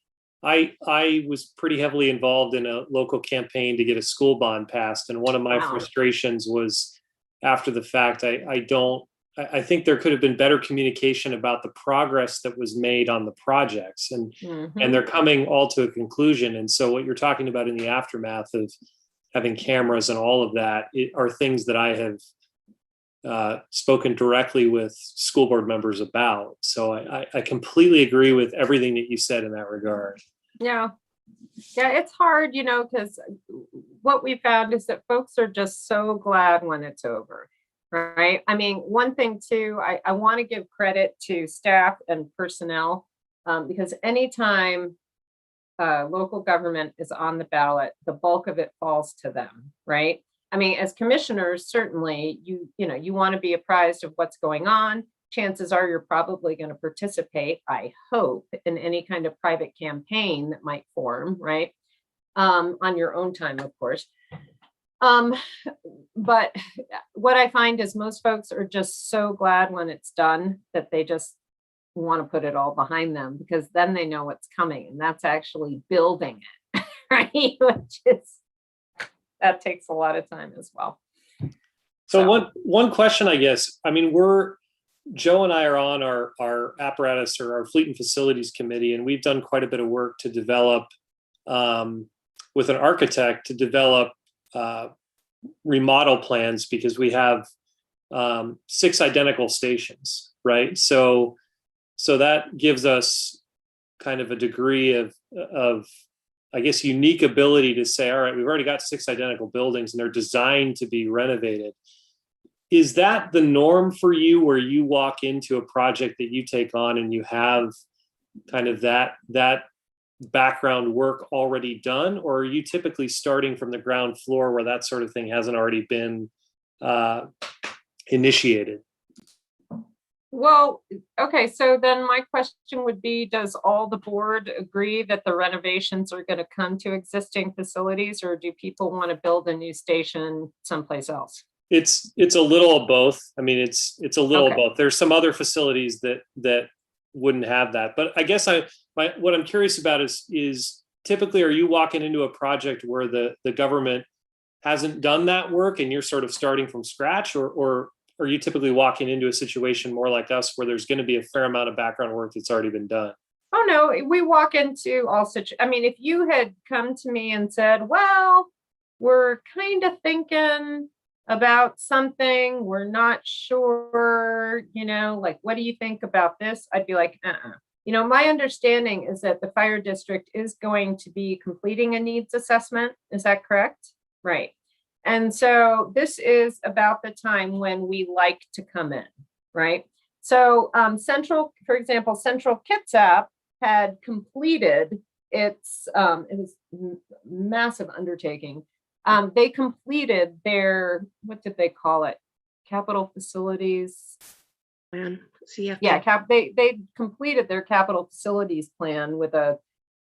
I was pretty heavily involved in a local campaign to get a school bond passed. And one of my frustrations was after the fact, I think there could have been better communication about the progress that was made on the projects and they're coming all to a conclusion. And so what you're talking about in the aftermath of having cameras and all of that are things that I have spoken directly with school board members about. So I completely agree with everything that you said in that regard. Yeah, it's hard, because what we found is that folks are just so glad when it's over. right? I mean, one thing too, I want to give credit to staff and personnel, because anytime local government is on the ballot, the bulk of it falls to them, right? I mean, as commissioners, certainly you want to be apprised of what's going on. Chances are you're probably going to participate, I hope, in any kind of private campaign that might form, right? On your own time, of course. But what I find is most folks are just so glad when it's done that they just want to put it all behind them, because then they know what's coming, and that's actually building it, right? Which is, that takes a lot of time as well. So one question, I guess, I mean, Joe and I are on our apparatus or our fleet and facilities committee, and we've done quite a bit of work to develop with an architect to develop remodel plans, because we have 6 identical stations, right? So that gives us kind of a degree of I guess unique ability to say, all right, we've already got 6 identical buildings and they're designed to be renovated. Is that the norm for you, where you walk into a project that you take on and you have kind of that background work already done, or are you typically starting from the ground floor where that sort of thing hasn't already been initiated? Well, okay, so then my question would be, does all the board agree that the renovations are going to come to existing facilities, or do people want to build a new station someplace else? It's a little of both. I mean, it's a little of Okay. both. There's some other facilities that wouldn't have that. But I guess what I'm curious about is typically, are you walking into a project where the government hasn't done that work and you're sort of starting from scratch, or are you typically walking into a situation more like us where there's going to be a fair amount of background work that's already been done? Oh, no, we walk into all such, I mean, if you had come to me and said, well, we're kind of thinking about something, we're not sure, like, what do you think about this? I'd be like, my understanding is that the fire district is going to be completing a needs assessment. Is that correct? Right. And so this is about the time when we like to come in, right? So for example, Central Kitsap had completed its, it was massive undertaking. They completed their, what did they call it? Capital facilities. Plan, CFP. Yeah, they completed their capital facilities plan with a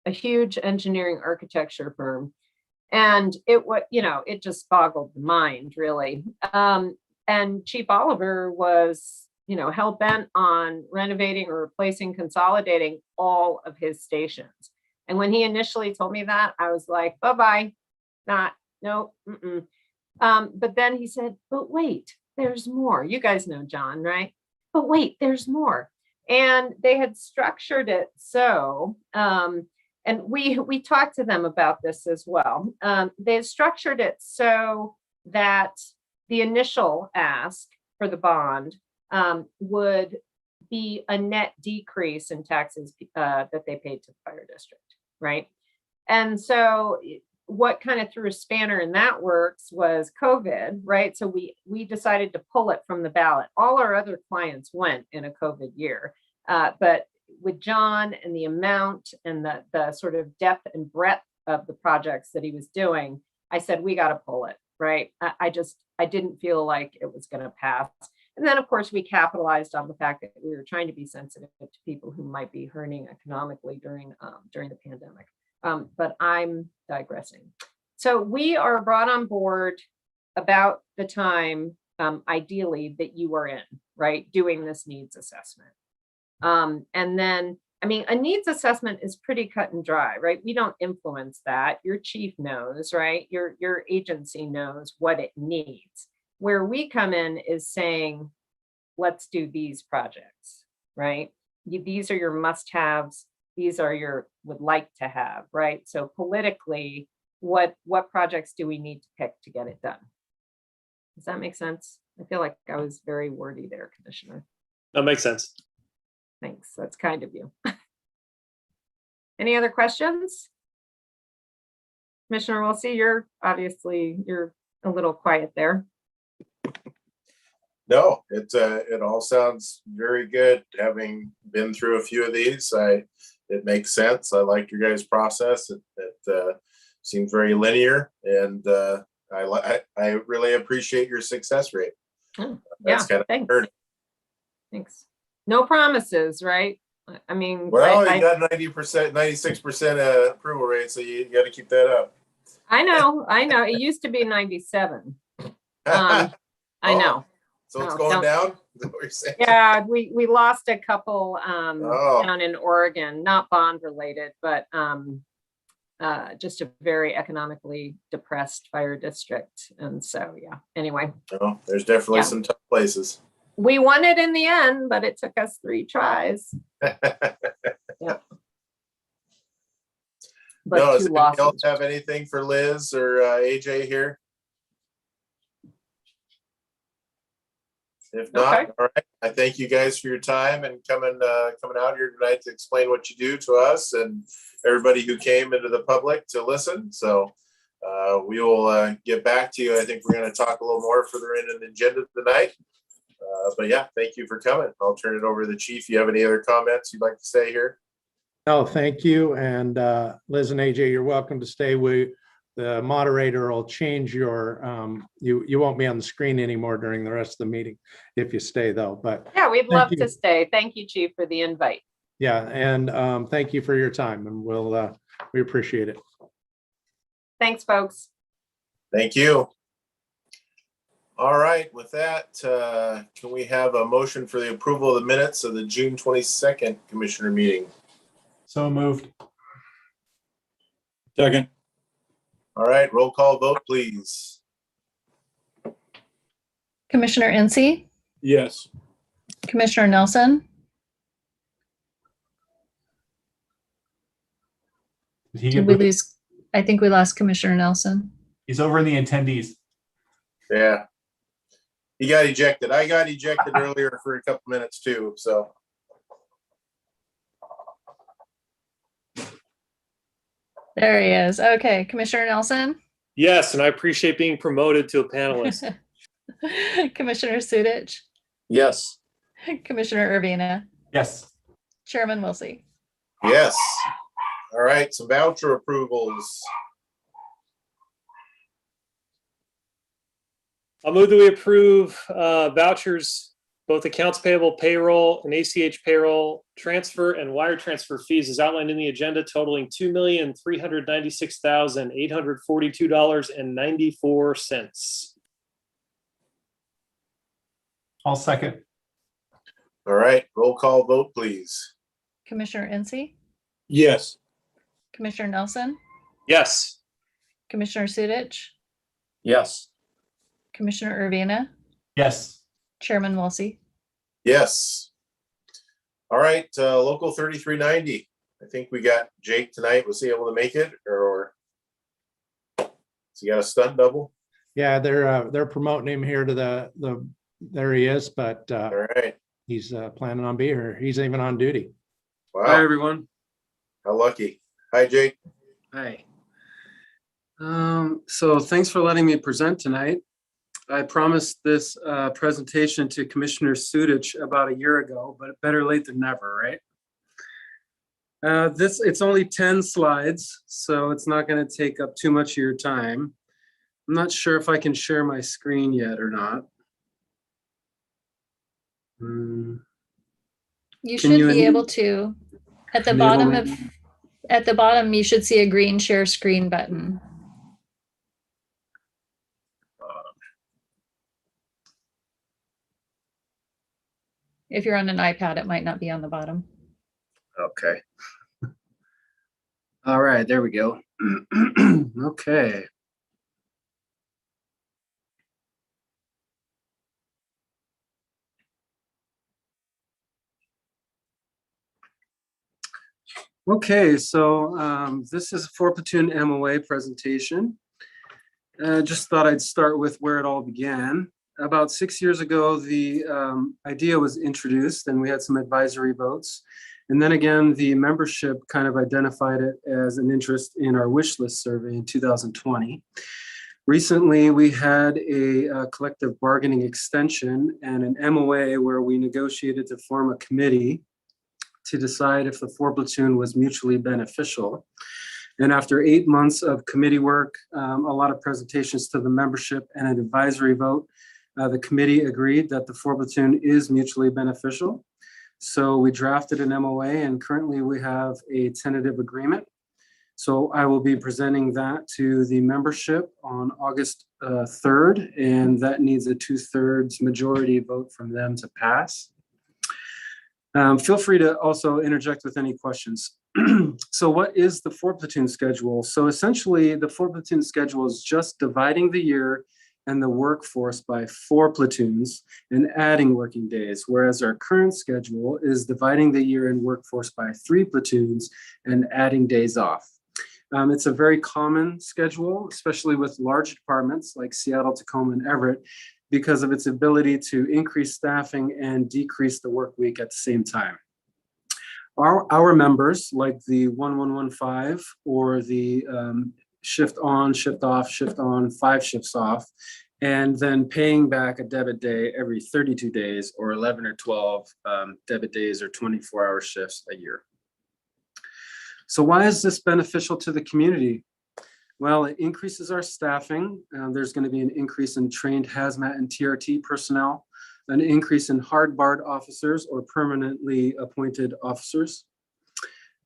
huge engineering architecture firm. And it just boggled the mind, really. And Chief Oliver was, hell bent on renovating or replacing, consolidating all of his stations. And when he initially told me that, I was like, bye-bye, no. But then he said, but wait, there's more. You guys know John, right? But wait, there's more. And they had structured it so, and we talked to them about this as well. They had structured it so that the initial ask for the bond would be a net decrease in taxes that they paid to the fire district, right? And so what kind of threw a spanner in that works was COVID, right? So we decided to pull it from the ballot. All our other clients went in a COVID year, but with John and the amount and the sort of depth and breadth of the projects that he was doing, I said, we got to pull it, right? I didn't feel like it was going to pass. And then, of course, we capitalized on the fact that we were trying to be sensitive to people who might be hurting economically during the pandemic. But I'm digressing. So we are brought on board about the time, ideally, that you are in, right, doing this needs assessment. And then, I mean, a needs assessment is pretty cut and dry, right? We don't influence that. Your chief knows, right? Your agency knows what it needs. Where we come in is saying, let's do these projects, right? These are your must-haves. These are your would like to have, right? So politically, what projects do we need to pick to get it done? Does that make sense? I feel like I was very wordy there, Commissioner. That makes sense. Thanks. That's kind of you. Any other questions? Commissioner Wilsey, you're a little quiet there. No, it all sounds very good. Having been through a few of these, it makes sense. I like your guys' process. It seems very linear, and I really appreciate your success rate. Yeah, That's kind of thanks. heard. Thanks. No promises, right? I mean, Well, I you got 90%, 96% approval rate, so you got to keep that up. know. It used to be 97. I Oh, know. So it's No, going don't- down? Is that what you're saying? Yeah, we lost a couple Oh. down in Oregon, not bond related, but just a very economically depressed fire district. And so, yeah, anyway, No, there's definitely Yeah. some tough places. we won it in the end, but it took us 3 tries. But No, does 2 anybody else losses. have anything for Liz or AJ here? If not, Okay. all right. I thank you guys for your time and coming out here tonight to explain what you do to us and everybody who came into the public to listen. So we will get back to you. I think we're going to talk a little more further in an agenda tonight. But yeah, thank you for coming. I'll turn it over to the chief. You have any other comments you'd like to say here? No, thank you. And Liz and AJ, you're welcome to stay. The moderator will change your, you won't be on the screen anymore during the rest of the meeting if you stay though, but Yeah, we'd Thank love you. to stay. Thank you, Chief, for the invite. yeah, and thank you for your time and we appreciate it. Thanks, folks. Thank you. All right, with that, can we have a motion for the approval of the minutes of the June 22nd Commissioner meeting? So moved. Second. All right, roll call vote, please. Commissioner Incy, Yes. Commissioner Nelson, Did he did get we booted? lose? I think we lost Commissioner Nelson. He's over in the attendees. Yeah. He got ejected. I got ejected earlier for a couple minutes too, so. There he is. Okay, Commissioner Nelson, Yes, and I appreciate being promoted to a panelist. Commissioner Sudich, Yes. Commissioner Urbina, Yes. Chairman Wilsey. Yes. All right, some voucher approvals. I'll move that we approve vouchers, both accounts payable, payroll, and ACH payroll transfer and wire transfer fees as outlined in the agenda totaling $2,396,842.94. I'll second. All right, roll call vote, please. Commissioner Incy, Yes. Commissioner Nelson, Yes. Commissioner Sudich, Yes. Commissioner Urbina, Yes. Chairman Wilsey. Yes. All right, local 3390. I think we got Jake tonight. Was he able to make it or has he got a stunt double? Yeah, they're promoting him here to the there he is, but All right. he's planning on being here. He's even on duty. Hi, Wow, everyone. how lucky. Hi, Jake. Hi. So thanks for letting me present tonight. I promised this presentation to Commissioner Sudich about a year ago, but better late than never, right? It's only 10 slides, so it's not going to take up too much of your time. I'm not sure if I can share my screen yet or not. You Can should you be en- able to, at the enable bottom me? of, at the bottom, you should see a green share screen button. If you're on an iPad, it might not be on the bottom. Okay. All right, there we go. Okay. Okay, so this is a Platoon MOA presentation. Just thought I'd start with where it all began. About 6 years ago, the idea was introduced and we had some advisory votes. And then again, the membership kind of identified it as an interest in our wish list survey in 2020. Recently, we had a collective bargaining extension and an MOA where we negotiated to form a committee to decide if the 4 platoon was mutually beneficial. And after 8 months of committee work, a lot of presentations to the membership and an advisory vote, the committee agreed that the 4 platoon is mutually beneficial. So we drafted an MOA, and currently we have a tentative agreement. So I will be presenting that to the membership on August 3rd, and that needs a 2/3 majority vote from them to pass. Feel free to also interject with any questions. So what is the 4 platoon schedule? So essentially the 4 platoon schedule is just dividing the year and the workforce by 4 platoons and adding working days, whereas our current schedule is dividing the year and workforce by 3 platoons and adding days off. It's a very common schedule, especially with large departments like Seattle, Tacoma, and Everett, because of its ability to increase staffing and decrease the work week at the same time. Our members, like the 1115 or the shift on, shift off, shift on, 5 shifts off, and then paying back a debit day every 32 days or 11 or 12 debit days or 24-hour shifts a year. So why is this beneficial to the community? Well, it increases our staffing. There's going to be an increase in trained hazmat and TRT personnel, an increase in hard barred officers or permanently appointed officers.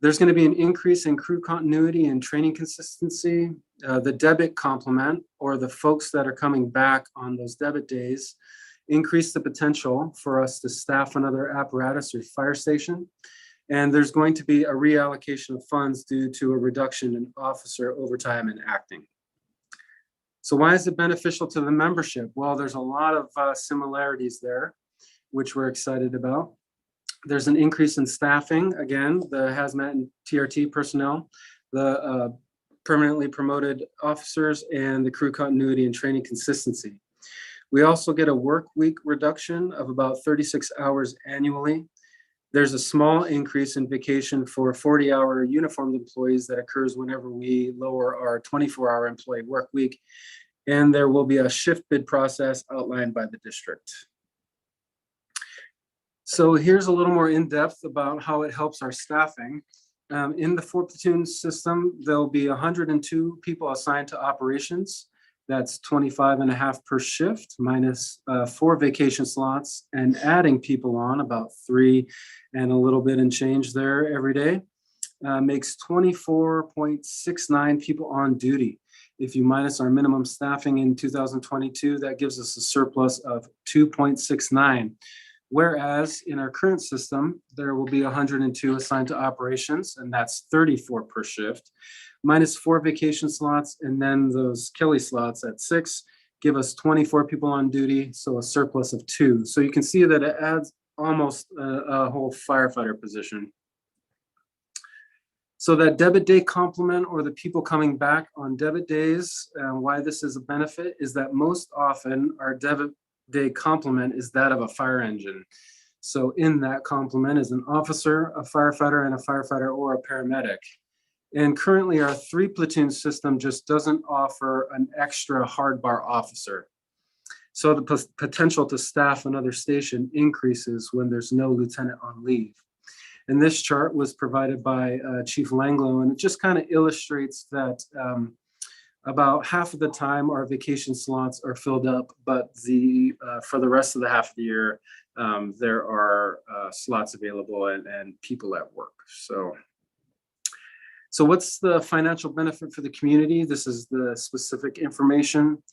There's going to be an increase in crew continuity and training consistency. The debit complement, or the folks that are coming back on those debit days, increase the potential for us to staff another apparatus or fire station. And there's going to be a reallocation of funds due to a reduction in officer overtime and acting. So why is it beneficial to the membership? Well, there's a lot of similarities there, which we're excited about. There's an increase in staffing. Again, the hazmat and TRT personnel, the permanently promoted officers, and the crew continuity and training consistency. We also get a work week reduction of about 36 hours annually. There's a small increase in vacation for 40-hour uniformed employees that occurs whenever we lower our 24-hour employee work week. And there will be a shift bid process outlined by the district. So here's a little more in depth about how it helps our staffing. In the 4 platoon system, there'll be 102 people assigned to operations. That's 25.5 per shift, minus 4 vacation slots, and adding people on about 3 and a little bit and change there every day, makes 24.69 people on duty. If you minus our minimum staffing in 2022, that gives us a surplus of 2.69. Whereas in our current system, there will be 102 assigned to operations, and that's 34 per shift, minus 4 vacation slots, and then those Kelly slots at 6 give us 24 people on duty, so a surplus of 2. So you can see that it adds almost a whole firefighter position. So that debit day complement, or the people coming back on debit days, why this is a benefit is that most often our debit day complement is that of a fire engine. So in that complement is an officer, a firefighter, and a firefighter or a paramedic. And currently our 3 platoon system just doesn't offer an extra hard bar officer. So the potential to staff another station increases when there's no lieutenant on leave. And this chart was provided by Chief Langlow, and it just kind of illustrates that about half of the time our vacation slots are filled up, but for the rest of the half of the year, there are slots available and people at work. So what's the financial benefit for the community? This is the specific information.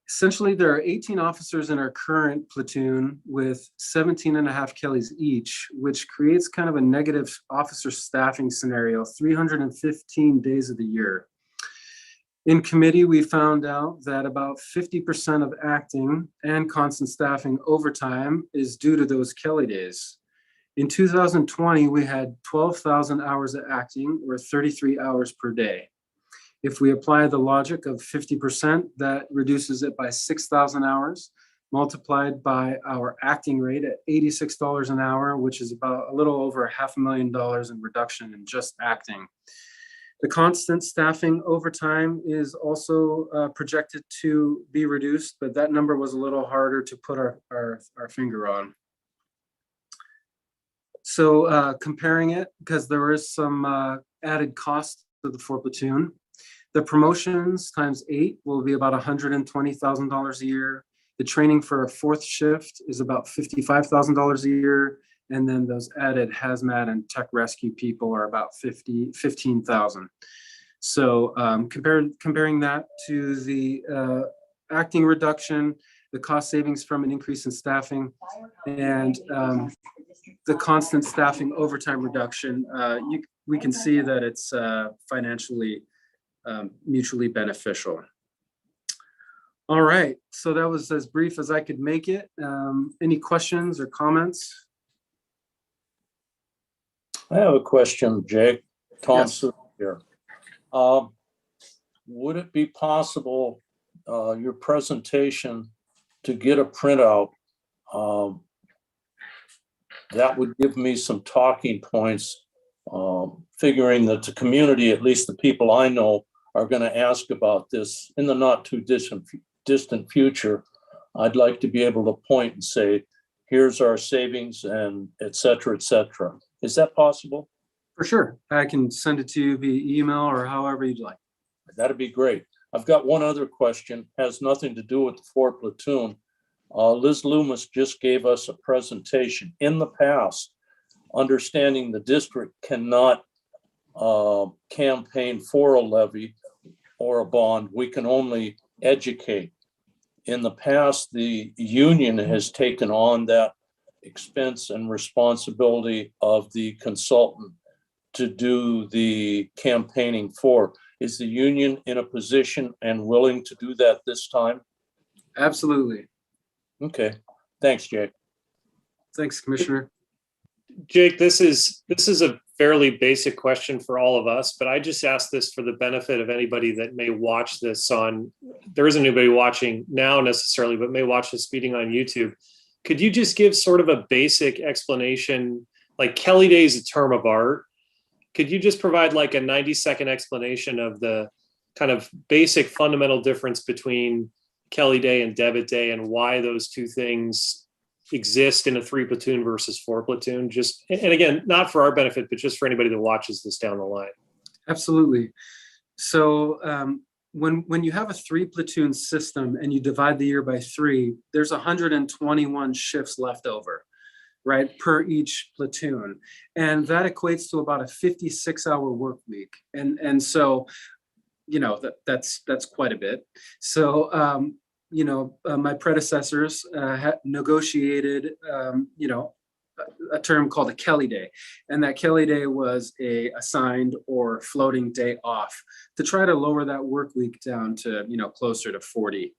Essentially, there are 18 officers in our current platoon with 17.5 Kellys each, which creates kind of a negative officer staffing scenario, 315 days of the year. In committee, we found out that about 50% of acting and constant staffing overtime is due to those Kelly days. In 2020, we had 12,000 hours of acting, or 33 hours per day. If we apply the logic of 50%, that reduces it by 6,000 hours, multiplied by our acting rate at $86 an hour, which is about a little over $500,000 in reduction in just acting. The constant staffing overtime is also projected to be reduced, but that number was a little harder to put our finger on. So comparing it, because there is some added cost to the 4 platoon, the promotions times 8 will be about $120,000 a year. The training for a 4th shift is about $55,000 a year. And then those added hazmat and tech rescue people are about $15,000. So comparing that to the acting reduction, the cost savings from an increase in staffing, and the constant staffing overtime reduction, we can see that it's financially mutually beneficial. All right, so that was as brief as I could make it. Any questions or comments? I have a question, Jake Thompson here. Would it be possible, your presentation, to get a printout that would give me some talking points, figuring that the community, at least the people I know, are going to ask about this in the not too distant future. I'd like to be able to point and say, here's our savings and et cetera, et cetera. Is that possible? For sure. I can send it to you via email or however you'd like. That'd be great. I've got one other question, has nothing to do with the 4 platoon. Liz Loomis just gave us a presentation. In the past, understanding the district cannot campaign for a levy or a bond, we can only educate. In the past, the union has taken on that expense and responsibility of the consultant to do the campaigning for. Is the union in a position and willing to do that this time? Absolutely. Okay, thanks, Jake. Thanks, Commissioner. Jake, this is a fairly basic question for all of us, but I just asked this for the benefit of anybody that may watch this on, there isn't anybody watching now necessarily, but may watch this meeting on YouTube. Could you just give sort of a basic explanation, like Kelly Day is a term of art. Could you just provide like a 90-second explanation of the kind of basic fundamental difference between Kelly Day and Debit Day and why those two things exist in a 3 platoon versus 4 platoon? Just, and again, not for our benefit, but just for anybody that watches this down the line. Absolutely. So when you have a 3 platoon system and you divide the year by 3, there's 121 shifts left over, right, per each platoon. And that equates to about a 56-hour work week. And so, you know, that's quite a bit. So, you know, my predecessors had negotiated, you know, a term called a Kelly Day. And that Kelly Day was a assigned or floating day off to try to lower that work week down to, you know, closer to 40.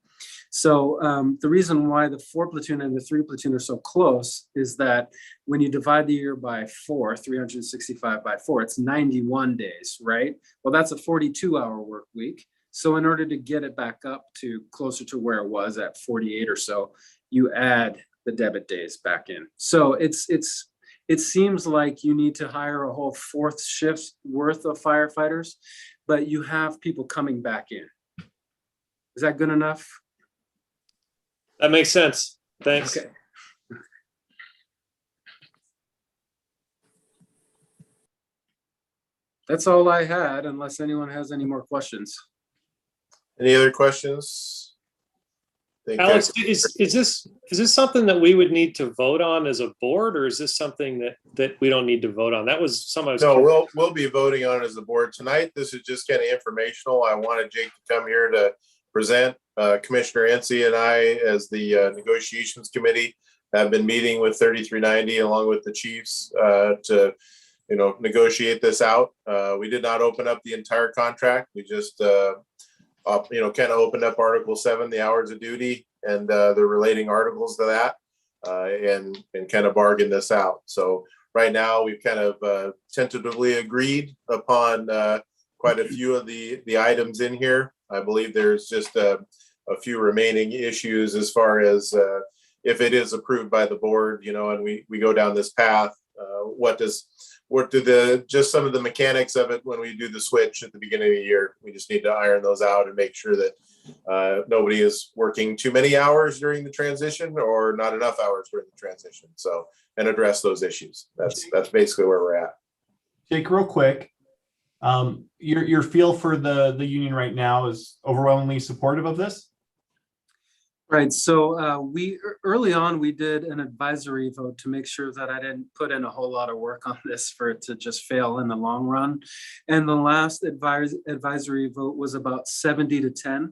So the reason why the 4 platoon and the 3 platoon are so close is that when you divide the year by 4, 365 by 4, it's 91 days, right? Well, that's a 42-hour work week. So in order to get it back up to closer to where it was at 48 or so, you add the debit days back in. So it seems like you need to hire a whole 4th shift worth of firefighters, but you have people coming back in. Is that good enough? That makes sense. Thanks. Okay. That's all I had, unless anyone has any more questions. Any other questions? Alex, is this something that we would need to vote on as a board, or is this something that we don't need to vote on? That was some I was. No, we'll be voting on it as a board tonight. This is just kind of informational. I wanted Jake to come here to present. Commissioner Ency and I, as the negotiations committee, have been meeting with 3390 along with the chiefs to, you know, negotiate this out. We did not open up the entire contract. We just you know, kind of opened up Article 7, the hours of duty, and the relating articles to that, and kind of bargained this out. So right now we've kind of tentatively agreed upon quite a few of the items in here. I believe there's just a few remaining issues as far as if it is approved by the board, you know, and we go down this path, what do the, just some of the mechanics of it when we do the switch at the beginning of the year. We just need to iron those out and make sure that nobody is working too many hours during the transition or not enough hours during the transition. So, and address those issues. That's basically where we're at. Jake, real quick, your feel for the union right now is overwhelmingly supportive of this? Right, so we early on, we did an advisory vote to make sure that I didn't put in a whole lot of work on this for it to just fail in the long run. And the last advisory vote was about 70-10.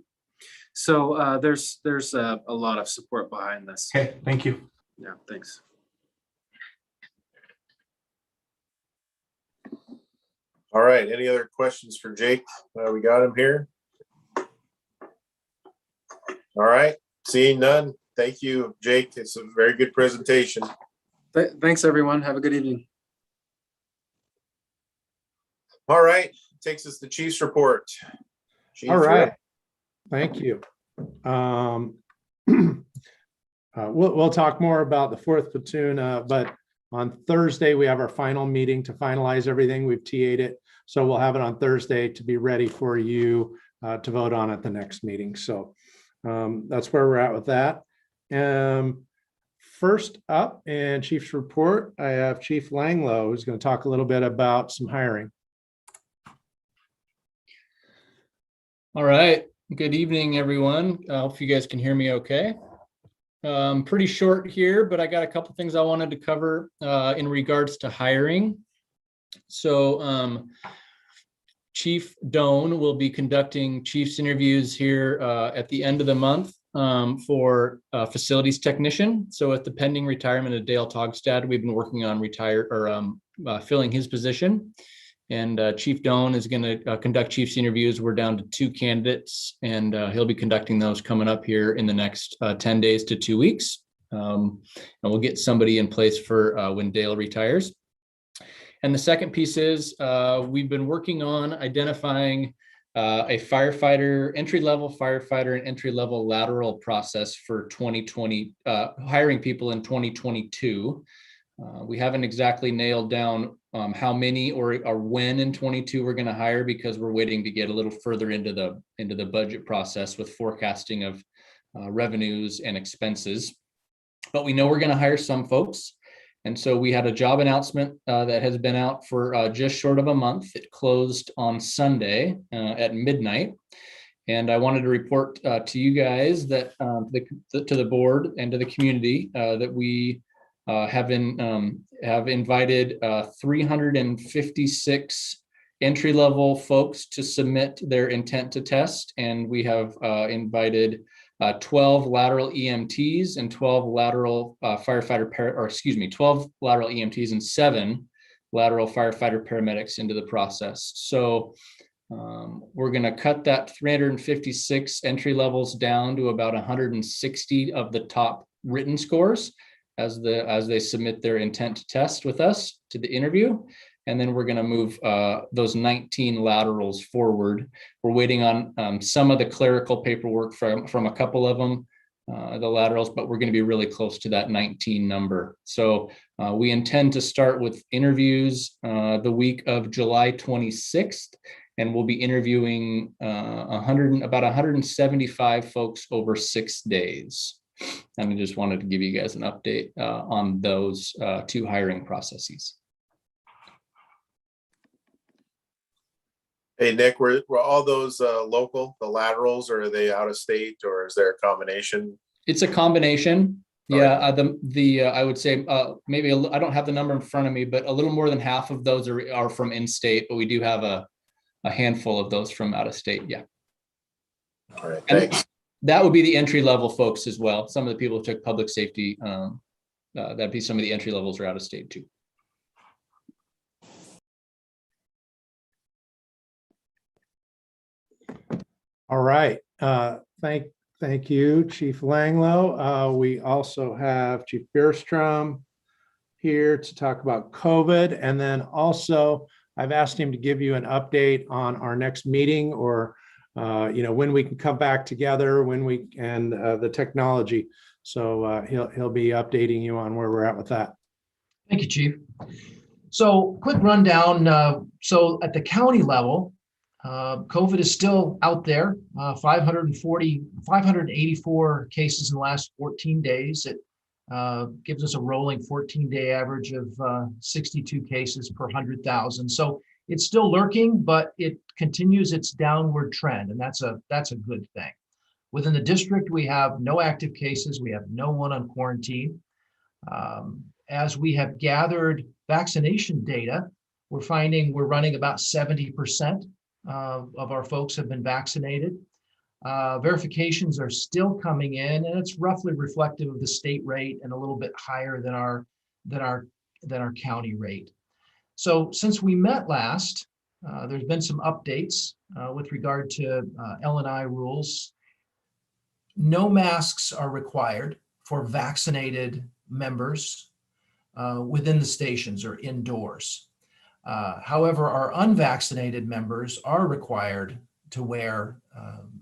So there's a lot of support behind this. Okay, thank you. Yeah, thanks. All right, any other questions for Jake? We got him here. All right, seeing none. Thank you, Jake. It's a very good presentation. Thanks, everyone. Have a good evening. All right, takes us to Chief's report. Chief, All right, thank you. We'll talk more about the 4th platoon, but on Thursday, we have our final meeting to finalize everything. We've TA'd it. So we'll have it on Thursday to be ready for you to vote on at the next meeting. So that's where we're at with that. First up in Chief's report, I have Chief Langlow, who's going to talk a little bit about some hiring. All right. Good evening, everyone. I hope you guys can hear me okay. Pretty short here, but I got a couple things I wanted to cover in regards to hiring. So Chief Doan will be conducting chief's interviews here at the end of the month for facilities technician. So at the pending retirement of Dale Togstad, we've been working on filling his position. And Chief Doan is going to conduct chief's interviews. We're down to 2 candidates, and he'll be conducting those coming up here in the next 10 days to 2 weeks. And we'll get somebody in place for when Dale retires. And the second piece is we've been working on identifying a firefighter, entry-level firefighter and entry-level lateral process for 2020, hiring people in 2022. We haven't exactly nailed down how many or when in 22 we're going to hire, because we're waiting to get a little further into the budget process with forecasting of revenues and expenses. But we know we're going to hire some folks. And so we had a job announcement that has been out for just short of a month. It closed on Sunday at midnight. And I wanted to report to you guys that to the board and to the community that we have invited 356 entry-level folks to submit their intent to test, and we have invited 12 lateral EMTs and 12 lateral 12 lateral EMTs and 7 lateral firefighter paramedics into the process. So we're going to cut that 356 entry levels down to about 160 of the top written scores as they submit their intent to test with us to the interview. And then we're going to move those 19 laterals forward. We're waiting on some of the clerical paperwork from a couple of them, the laterals, but we're going to be really close to that 19 number. So we intend to start with interviews the week of July 26th, and we'll be interviewing about 175 folks over 6 days. And I just wanted to give you guys an update on those 2 hiring processes. Hey, Nick, were all those local, the laterals, or are they out of state, or is there a combination? It's a combination. All Yeah, right. I would say maybe I don't have the number in front of me, but a little more than half of those are from in-state, but we do have a handful of those from out of state. Yeah. All right, thanks. That would be the entry level folks as well. Some of the people who took public safety, that'd be some of the entry levels are out of state too. All right. Thank you, Chief Langlow. We also have Chief Bierstrom here to talk about COVID. And then also I've asked him to give you an update on our next meeting, or when we can come back together, and the technology. So he'll be updating you on where we're at with that. Thank you, Chief. So quick rundown. So at the county level, COVID is still out there, 584 cases in the last 14 days. It gives us a rolling 14-day average of 62 cases per 100,000. So it's still lurking, but it continues its downward trend, and that's a good thing. Within the district, we have no active cases. We have no one on quarantine. As we have gathered vaccination data, we're finding we're running about 70% of our folks have been vaccinated. Verifications are still coming in, and it's roughly reflective of the state rate and a little bit higher than our county rate. So since we met last, there's been some updates with regard to L&I rules. No masks are required for vaccinated members within the stations or indoors. However, our unvaccinated members are required to wear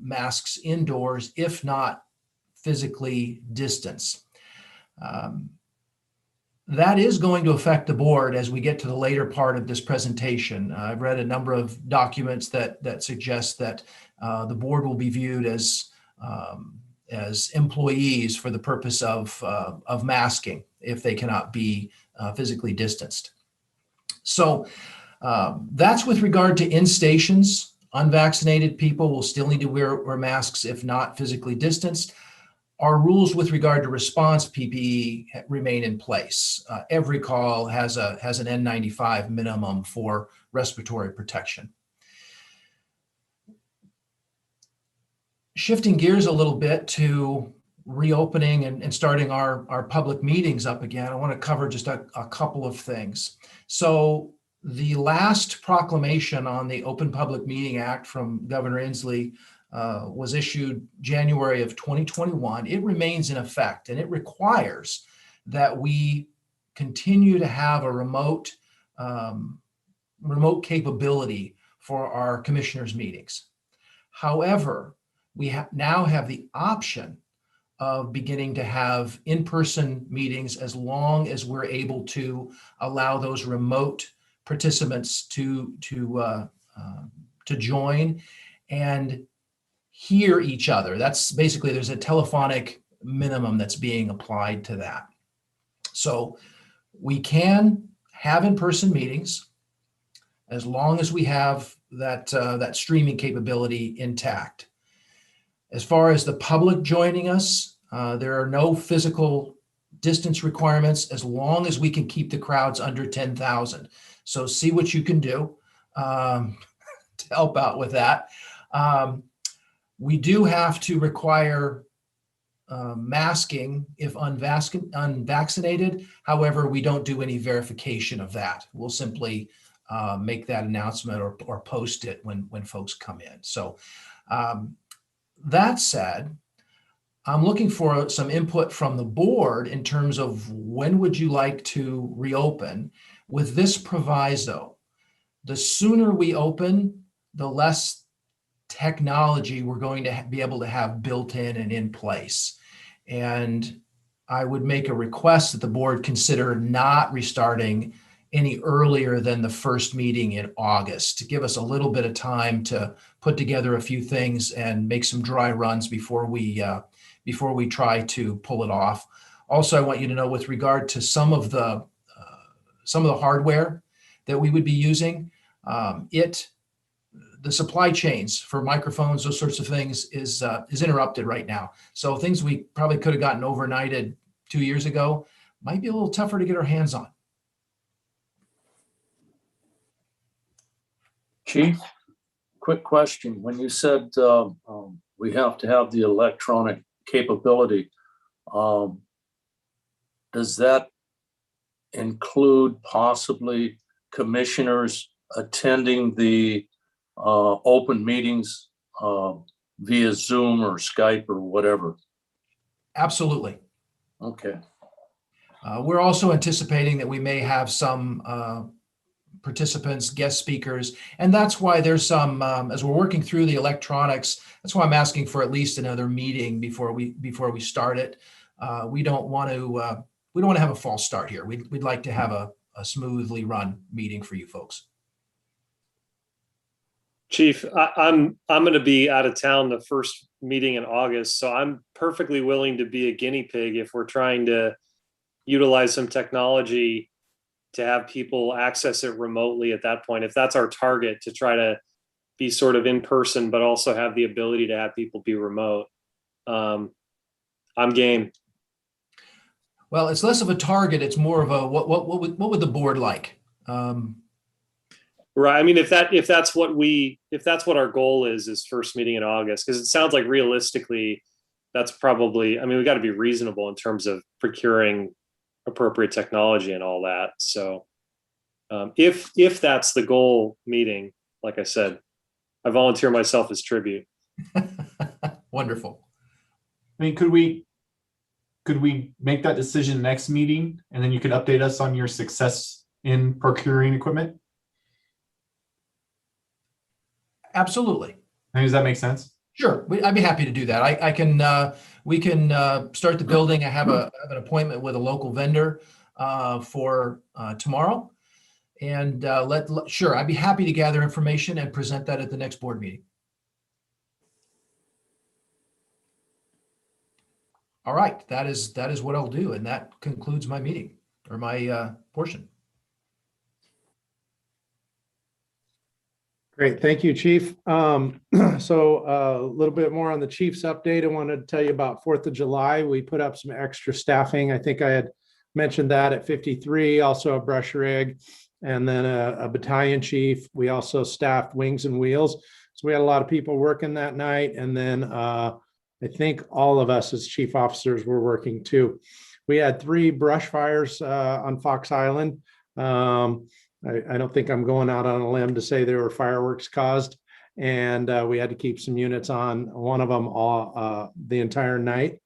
masks indoors, if not physically distance. That is going to affect the board as we get to the later part of this presentation. I've read a number of documents that suggest that the board will be viewed as employees for the purpose of masking if they cannot be physically distanced. So that's with regard to in stations. Unvaccinated people will still need to wear masks if not physically distanced. Our rules with regard to response PPE remain in place. Every call has an N95 minimum for respiratory protection. Shifting gears a little bit to reopening and starting our public meetings up again, I want to cover just a couple of things. So the last proclamation on the Open Public Meeting Act from Governor Inslee was issued January of 2021. It remains in effect, and it requires that we continue to have a remote capability for our commissioners' meetings. However, we now have the option of beginning to have in-person meetings as long as we're able to allow those remote participants to join and hear each other. That's basically, there's a telephonic minimum that's being applied to that. So we can have in-person meetings as long as we have that streaming capability intact. As far as the public joining us, there are no physical distance requirements as long as we can keep the crowds under 10,000. So see what you can do to help out with that. We do have to require masking if unvaccinated. However, we don't do any verification of that. We'll simply make that announcement or post it when folks come in. So that said, I'm looking for some input from the board in terms of when would you like to reopen with this proviso. The sooner we open, the less technology we're going to be able to have built in and in place. And I would make a request that the board consider not restarting any earlier than the first meeting in August, to give us a little bit of time to put together a few things and make some dry runs before we try to pull it off. Also, I want you to know with regard to some of the hardware that we would be using, the supply chains for microphones, those sorts of things is interrupted right now. So things we probably could have gotten overnighted 2 years ago might be a little tougher to get our hands on. Chief, quick question. When you said we have to have the electronic capability, does that include possibly commissioners attending the open meetings via Zoom or Skype or whatever? Absolutely. Okay. We're also anticipating that we may have some participants, guest speakers, and that's why there's some, as we're working through the electronics, that's why I'm asking for at least another meeting before we start it. We don't want to we don't want to have a false start here. We'd like to have a smoothly run meeting for you folks. Chief, I'm going to be out of town the first meeting in August, so I'm perfectly willing to be a guinea pig if we're trying to utilize some technology to have people access it remotely at that point. If that's our target, to try to be sort of in person, but also have the ability to have people be remote. I'm game. Well, it's less of a target. It's more of a what would the board like? Right. I mean, if that's what our goal is first meeting in August, because it sounds like realistically, that's probably, I mean, we got to be reasonable in terms of procuring appropriate technology and all that. So if that's the goal meeting, like I said, I volunteer myself as tribute. Wonderful. I mean, could we make that decision next meeting, and then you could update us on your success in procuring equipment? Absolutely. Does that make sense? Sure, I'd be happy to do that. I can we can start the building. I have an appointment with a local vendor for tomorrow, and sure, I'd be happy to gather information and present that at the next board meeting. All right, that is what I'll do, and that concludes my meeting or my portion. Great, thank you, Chief. So a little bit more on the Chief's update. I wanted to tell you about 4th of July. We put up some extra staffing. I think I had mentioned that at 53, also a brush rig, and then a battalion chief. We also staffed wings and wheels. So we had a lot of people working that night. And then I think all of us as chief officers were working too. We had 3 brush fires on Fox Island. I don't think I'm going out on a limb to say there were fireworks caused, and we had to keep some units on one of them all the entire night.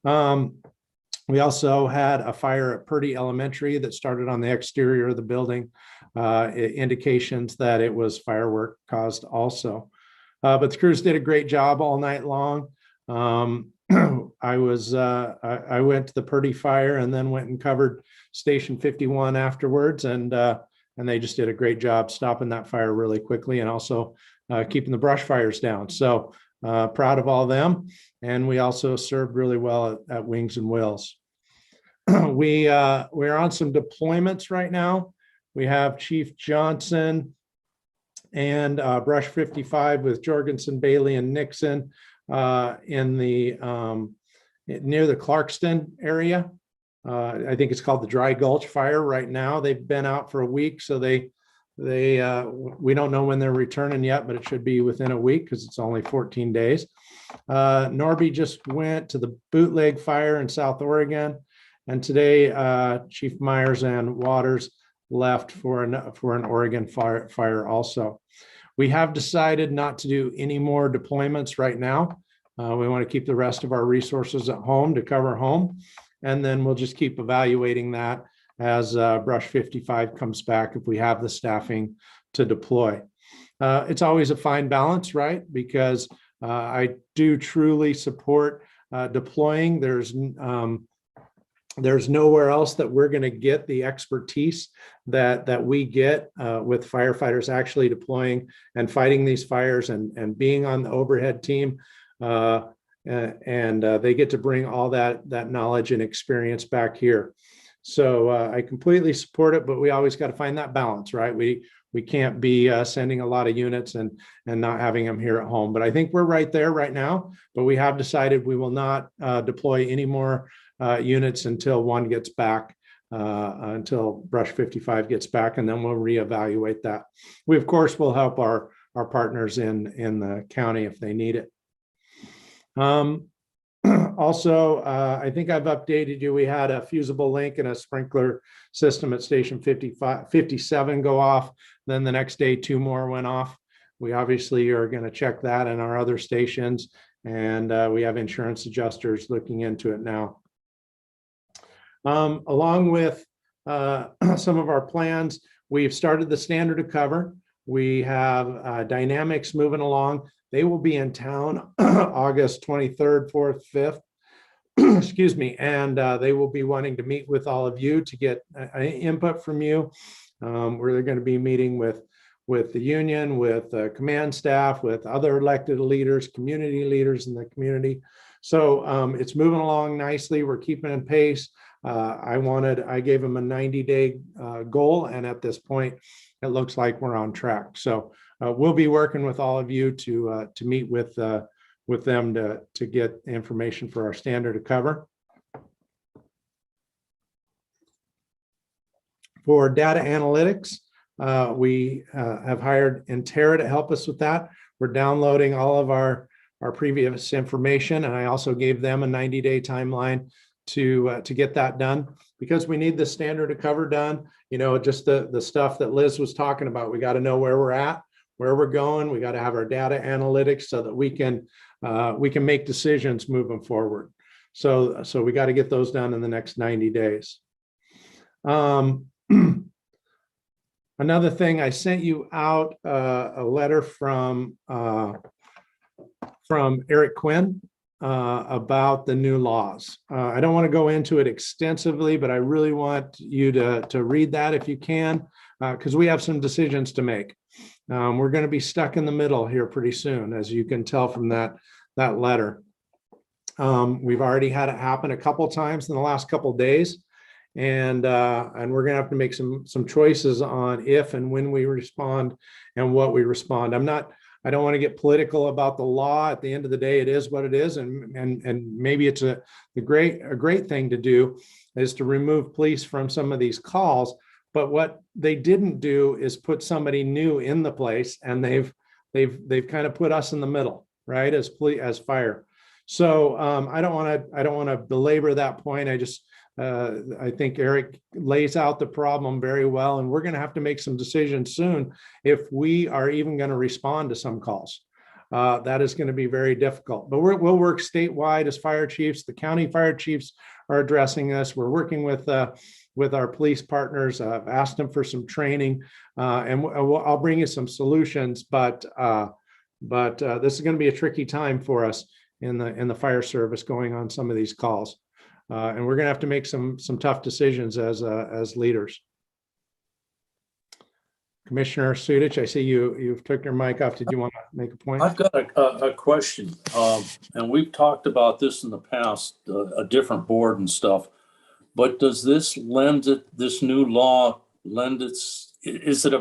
We also had a fire at Purdy Elementary that started on the exterior of the building, indications that it was firework caused also. But the crews did a great job all night long. I went to the Purdy fire and then went and covered Station 51 afterwards, and they just did a great job stopping that fire really quickly and also keeping the brush fires down. So proud of all of them. And we also served really well at Wings and Wheels. We're on some deployments right now. We have Chief Johnson and Brush 55 with Jorgensen, Bailey, and Nixon in the near the Clarkston area. I think it's called the Dry Gulch Fire right now. They've been out for a week, so we don't know when they're returning yet, but it should be within a week because it's only 14 days. Norby just went to the Bootleg Fire in South Oregon, and today Chief Myers and Waters left for an Oregon fire also. We have decided not to do any more deployments right now. We want to keep the rest of our resources at home to cover home. And then we'll just keep evaluating that as Brush 55 comes back if we have the staffing to deploy. It's always a fine balance, right? Because I do truly support deploying. There's nowhere else that we're going to get the expertise that we get with firefighters actually deploying and fighting these fires and being on the overhead team. And they get to bring all that knowledge and experience back here. So I completely support it, but we always got to find that balance, right? We can't be sending a lot of units and not having them here at home. But I think we're right there right now. But we have decided we will not deploy any more units until one gets back, until Brush 55 gets back, and then we'll reevaluate that. We of course will help our partners in the county if they need it. Also, I think I've updated you. We had a fusible link and a sprinkler system at Station 57 go off. Then the next day, 2 more went off. We obviously are going to check that in our other stations, and we have insurance adjusters looking into it now. Along with some of our plans, we've started the standard of cover. We have Dynamics moving along. They will be in town August 23rd, 4th, excuse me, and they will be wanting to meet with all of you to get input from you. We're going to be meeting with the union, with command staff, with other elected leaders, community leaders in the community. So it's moving along nicely. We're keeping in pace. I gave them a 90-day goal, and at this point, it looks like we're on track. So we'll be working with all of you to meet with them to get information for our standard of cover. For data analytics, we have hired Intera to help us with that. We're downloading all of our previous information, and I also gave them a 90-day timeline to get that done, because we need the standard of cover done. You know, just the stuff that Liz was talking about. We got to know where we're at, where we're going. We got to have our data analytics so that we can make decisions moving forward. So we got to get those done in the next 90 days. Another thing, I sent you out a letter from Eric Quinn about the new laws. I don't want to go into it extensively, but I really want you to read that if you can, because we have some decisions to make. We're going to be stuck in the middle here pretty soon, as you can tell from that letter. We've already had it happen a couple times in the last couple days. And we're going to have to make some choices on if and when we respond and what we respond. I don't want to get political about the law. At the end of the day, it is what it is, and maybe it's a great thing to do is to remove police from some of these calls. But what they didn't do is put somebody new in the place, and they've kind of put us in the middle, right, as fire. So I don't want to belabor that point. I think Eric lays out the problem very well, and we're going to have to make some decisions soon if we are even going to respond to some calls. That is going to be very difficult, but we'll work statewide as fire chiefs. The county fire chiefs are addressing this. We're working with our police partners. I've asked them for some training, and I'll bring you some solutions, but this is going to be a tricky time for us in the fire service going on some of these calls. And we're going to have to make some tough decisions as leaders. Commissioner Sudich, I see you've took your mic off. Did you want to make a point? I've got a question, and we've talked about this in the past, a different board and stuff. But does this new law is it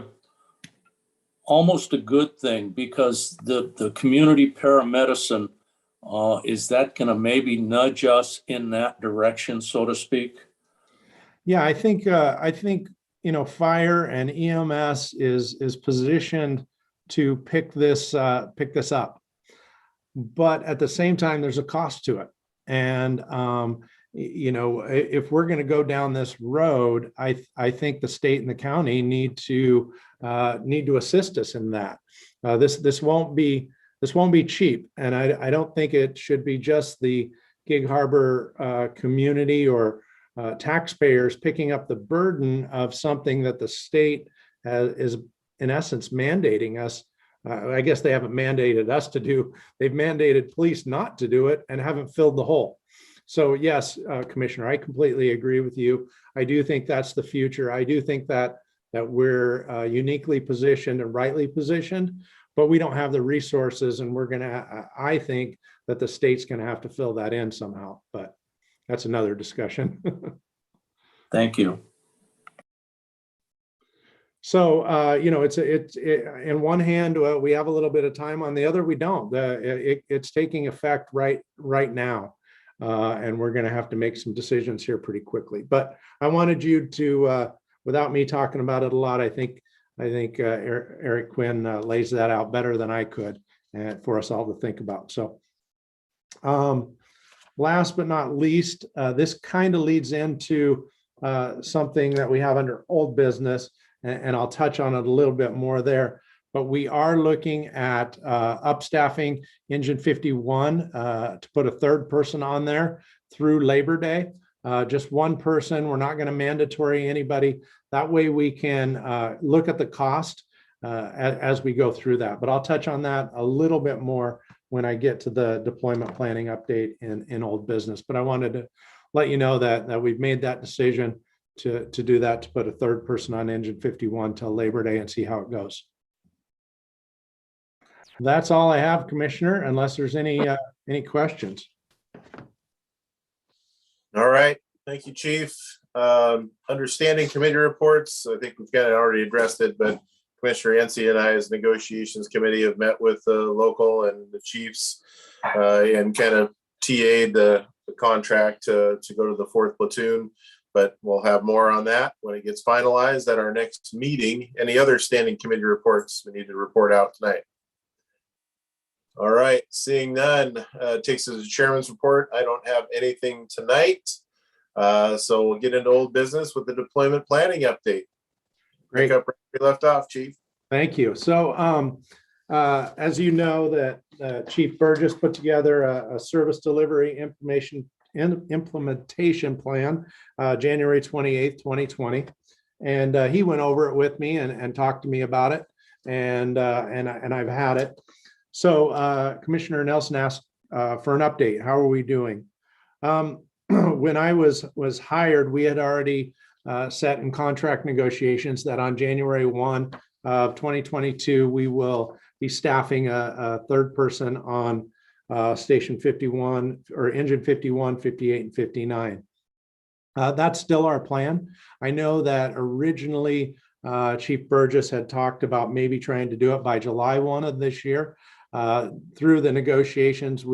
almost a good thing, because the community paramedicine, is that going to maybe nudge us in that direction, so to speak? Yeah, I think fire and EMS is positioned to pick this up, but at the same time, there's a cost to it. And if we're going to go down this road, I think the state and the county need to assist us in that. This won't be cheap, and I don't think it should be just the Gig Harbor community or taxpayers picking up the burden of something that the state is in essence mandating us. I guess they haven't mandated us to do. They've mandated police not to do it and haven't filled the hole. So yes, Commissioner, I completely agree with you. I do think that's the future. I do think that we're uniquely positioned and rightly positioned, but we don't have the resources, and I think that the state's going to have to fill that in somehow, but that's another discussion. Thank you. So, it's in one hand, we have a little bit of time. On the other, we don't. It's taking effect right now, and we're going to have to make some decisions here pretty quickly. But I wanted you to, without me talking about it a lot, I think Eric Quinn lays that out better than I could, for us all to think about. So, last but not least, this kind of leads into something that we have under old business, and I'll touch on it a little bit more there. But we are looking at upstaffing Engine 51 to put a third person on there through Labor Day. Just one person. We're not going to mandatory anybody. That way we can look at the cost as we go through that. But I'll touch on that a little bit more when I get to the deployment planning update in old business. But I wanted to let you know that we've made that decision to do that, to put a third person on engine 51 till Labor Day and see how it goes. That's all I have, Commissioner, unless there's any questions. All right, thank you, Chief. Understanding committee reports, I think we've kind of already addressed it, but Commissioner Yancey and I, as negotiations committee, have met with the local and the chiefs and kind of TA'd the contract to go to the 4th platoon. But we'll have more on that when it gets finalized at our next meeting. Any other standing committee reports we need to report out tonight? All right, seeing none, takes us to chairman's report. I don't have anything tonight. So we'll get into old business with the deployment planning update. Great. Pick up where we left off, Chief. Thank you. So as you know, that Chief Burgess put together a service delivery implementation plan January 28th, 2020. And he went over it with me and talked to me about it. And I've had it. So Commissioner Nelson asked for an update. How are we doing? When I was hired, we had already set in contract negotiations that on January 1 of 2022, we will be staffing a third person on station 51 or engine 51, 58, and 59. That's still our plan. I know that originally Chief Burgess had talked about maybe trying to do it by July 1 of this year. Through the negotiations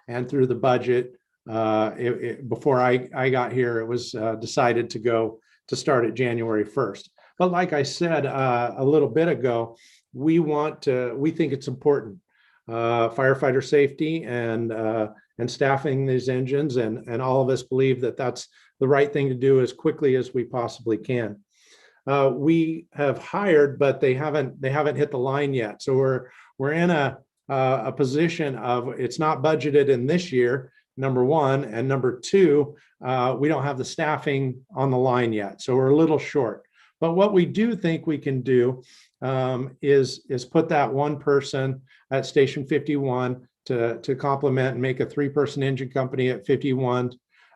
and through the budget, before I got here, it was decided to start at January 1st. But like I said a little bit ago, we think it's important. Firefighter safety and staffing these engines, and all of us believe that that's the right thing to do as quickly as we possibly can. We have hired, but they haven't hit the line yet. So we're in a position of it's not budgeted in this year, number one, and number two, we don't have the staffing on the line yet. So we're a little short. But what we do think we can do is put that one person at station 51 to complement and make a 3-person engine company at 51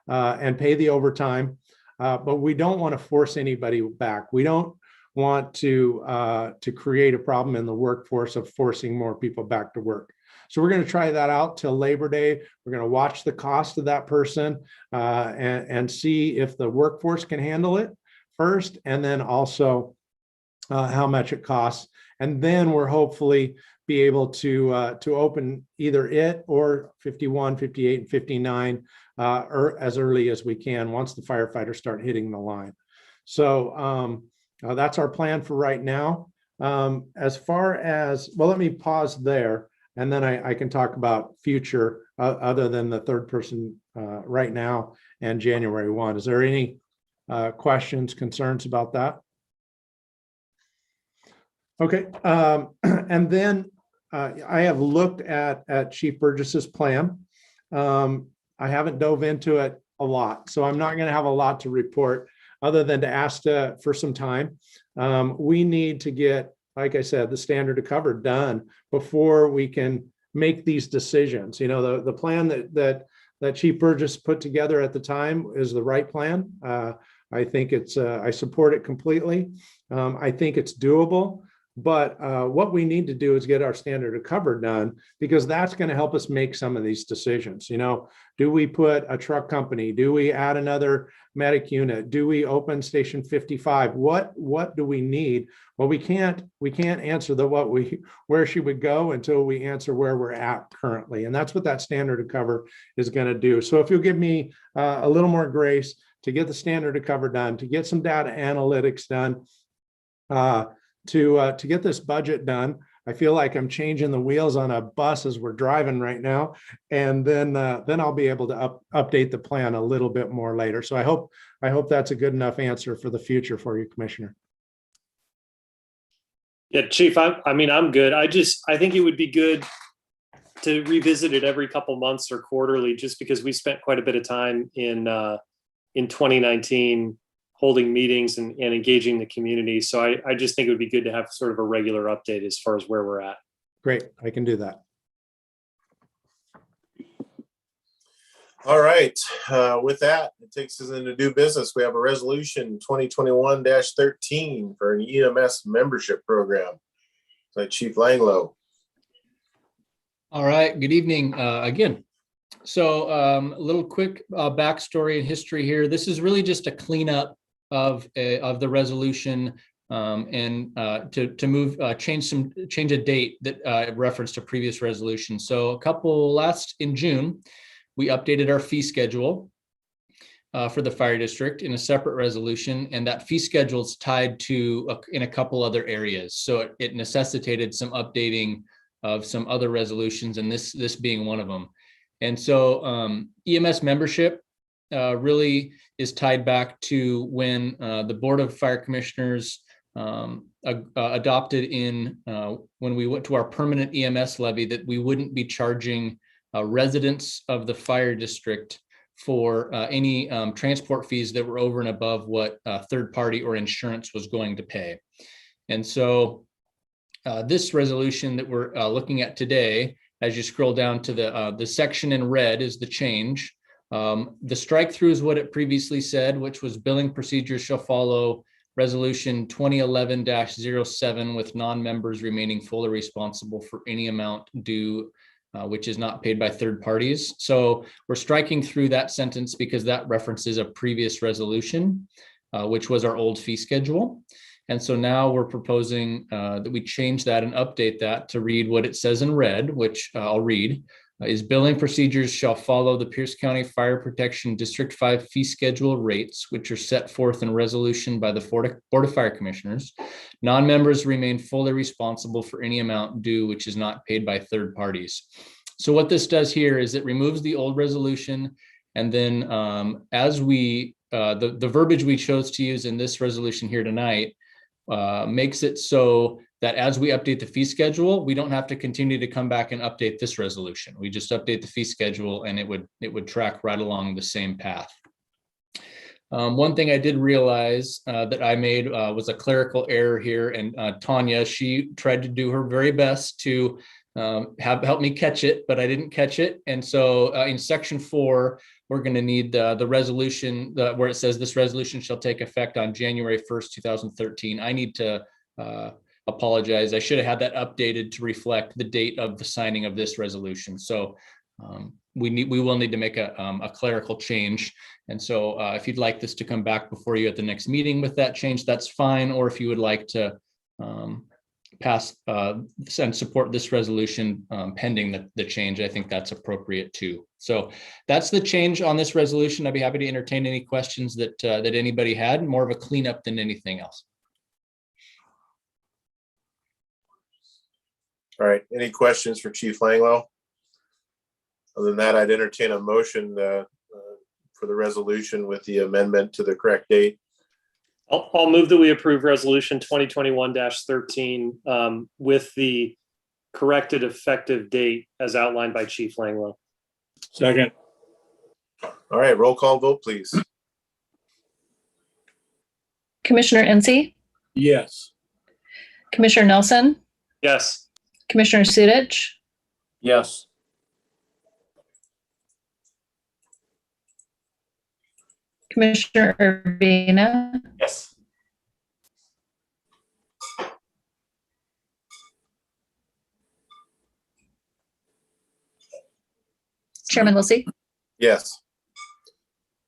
and pay the overtime. But we don't want to force anybody back. We don't want to create a problem in the workforce of forcing more people back to work. So we're going to try that out till Labor Day. We're going to watch the cost of that person and see if the workforce can handle it first, and then also how much it costs. And then we're hopefully be able to open either it or 51, 58, and 59 or as early as we can once the firefighters start hitting the line. So that's our plan for right now. As far as, well, let me pause there, and then I can talk about future other than the third person right now and January 1. Is there any questions, concerns about that? Okay, and then I have looked at Chief Burgess's plan. I haven't dove into it a lot, so I'm not going to have a lot to report other than to ask for some time. We need to get, like I said, the standard of cover done before we can make these decisions. You know, the plan that Chief Burgess put together at the time is the right plan. I think I support it completely. I think it's doable. But what we need to do is get our standard of cover done, because that's going to help us make some of these decisions. You know, do we put a truck company? Do we add another medic unit? Do we open station 55? What do we need? Well, we can't answer where she would go until we answer where we're at currently. And that's what that standard of cover is going to do. So if you'll give me a little more grace to get the standard of cover done, to get some data analytics done, to get this budget done. I feel like I'm changing the wheels on a bus as we're driving right now, and then I'll be able to update the plan a little bit more later. So I hope that's a good enough answer for the future for you, Commissioner. Yeah, Chief, I mean, I'm good. I think it would be good to revisit it every couple months or quarterly, just because we spent quite a bit of time in 2019 holding meetings and engaging the community. So I just think it would be good to have sort of a regular update as far as where we're at. Great, I can do that. All right, with that, it takes us into new business. We have a resolution 2021-13 for an EMS membership program. By Chief Langlow. All right, good evening again. So a little quick backstory and history here. This is really just a cleanup of the resolution and to move change a date that referenced a previous resolution. So in June, we updated our fee schedule for the fire district in a separate resolution, and that fee schedule is tied to in a couple other areas. So it necessitated some updating of some other resolutions, and this being one of them. And so EMS membership really is tied back to when the Board of Fire Commissioners adopted when we went to our permanent EMS levy that we wouldn't be charging residents of the fire district for any transport fees that were over and above what third party or insurance was going to pay. And so this resolution that we're looking at today, as you scroll down to the section in red, is the change. The strike through is what it previously said, which was billing procedures shall follow resolution 2011-07 with non-members remaining fully responsible for any amount due which is not paid by third parties. So we're striking through that sentence because that references a previous resolution, which was our old fee schedule. And so now we're proposing that we change that and update that to read what it says in red, which I'll read, is billing procedures shall follow the Pierce County Fire Protection District 5 fee schedule rates, which are set forth in resolution by the Board of Fire Commissioners. Non-members remain fully responsible for any amount due which is not paid by third parties. So what this does here is it removes the old resolution, and then as we the verbiage we chose to use in this resolution here tonight makes it so that as we update the fee schedule, we don't have to continue to come back and update this resolution. We just update the fee schedule and it would track right along the same path. One thing I did realize that I made was a clerical error here, and Tanya, she tried to do her very best to help me catch it, but I didn't catch it. And so in section 4, we're going to need the resolution where it says this resolution shall take effect on January 1st, 2013. I need to apologize. I should have had that updated to reflect the date of the signing of this resolution. So we will need to make a clerical change. And so if you'd like this to come back before you at the next meeting with that change, that's fine. Or if you would like to pass and support this resolution pending the change, I think that's appropriate too. So that's the change on this resolution. I'd be happy to entertain any questions that anybody had. More of a cleanup than anything else. All right, any questions for Chief Langlow? Other than that, I'd entertain a motion for the resolution with the amendment to the correct date. I'll move that we approve resolution 2021-13 with the corrected effective date as outlined by Chief Langlow. Second. All right, roll call vote, please. Commissioner NC, Yes. Commissioner Nelson, Yes. Commissioner Sudich, Yes. Commissioner Urbina, Yes. Chairman Wilsey. Yes.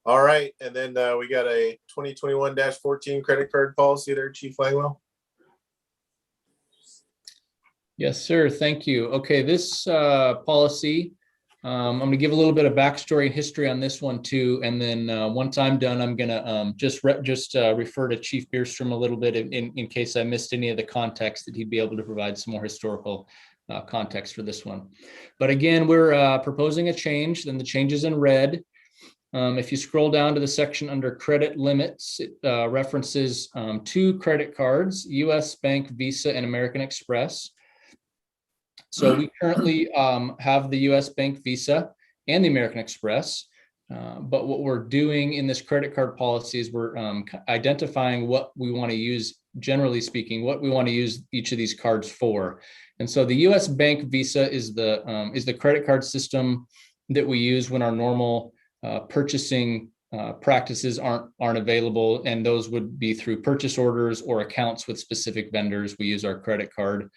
All right, and then we got a 2021-14 credit card policy there, Chief Langlow. Yes, sir. Thank you. Okay, this policy, I'm going to give a little bit of backstory and history on this one too, and then once I'm done, I'm going to just refer to Chief Bierstrom a little bit in case I missed any of the context, that he'd be able to provide some more historical context for this one. But again, we're proposing a change. Then the change is in red. If you scroll down to the section under credit limits, it references 2 credit cards, U.S. Bank, Visa, and American Express. So we currently have the U.S. Bank Visa and the American Express. But what we're doing in this credit card policy is we're identifying what we want to use, generally speaking, what we want to use each of these cards for. And so the U.S. Bank Visa is the credit card system that we use when our normal purchasing practices aren't available, and those would be through purchase orders or accounts with specific vendors. We use our credit card,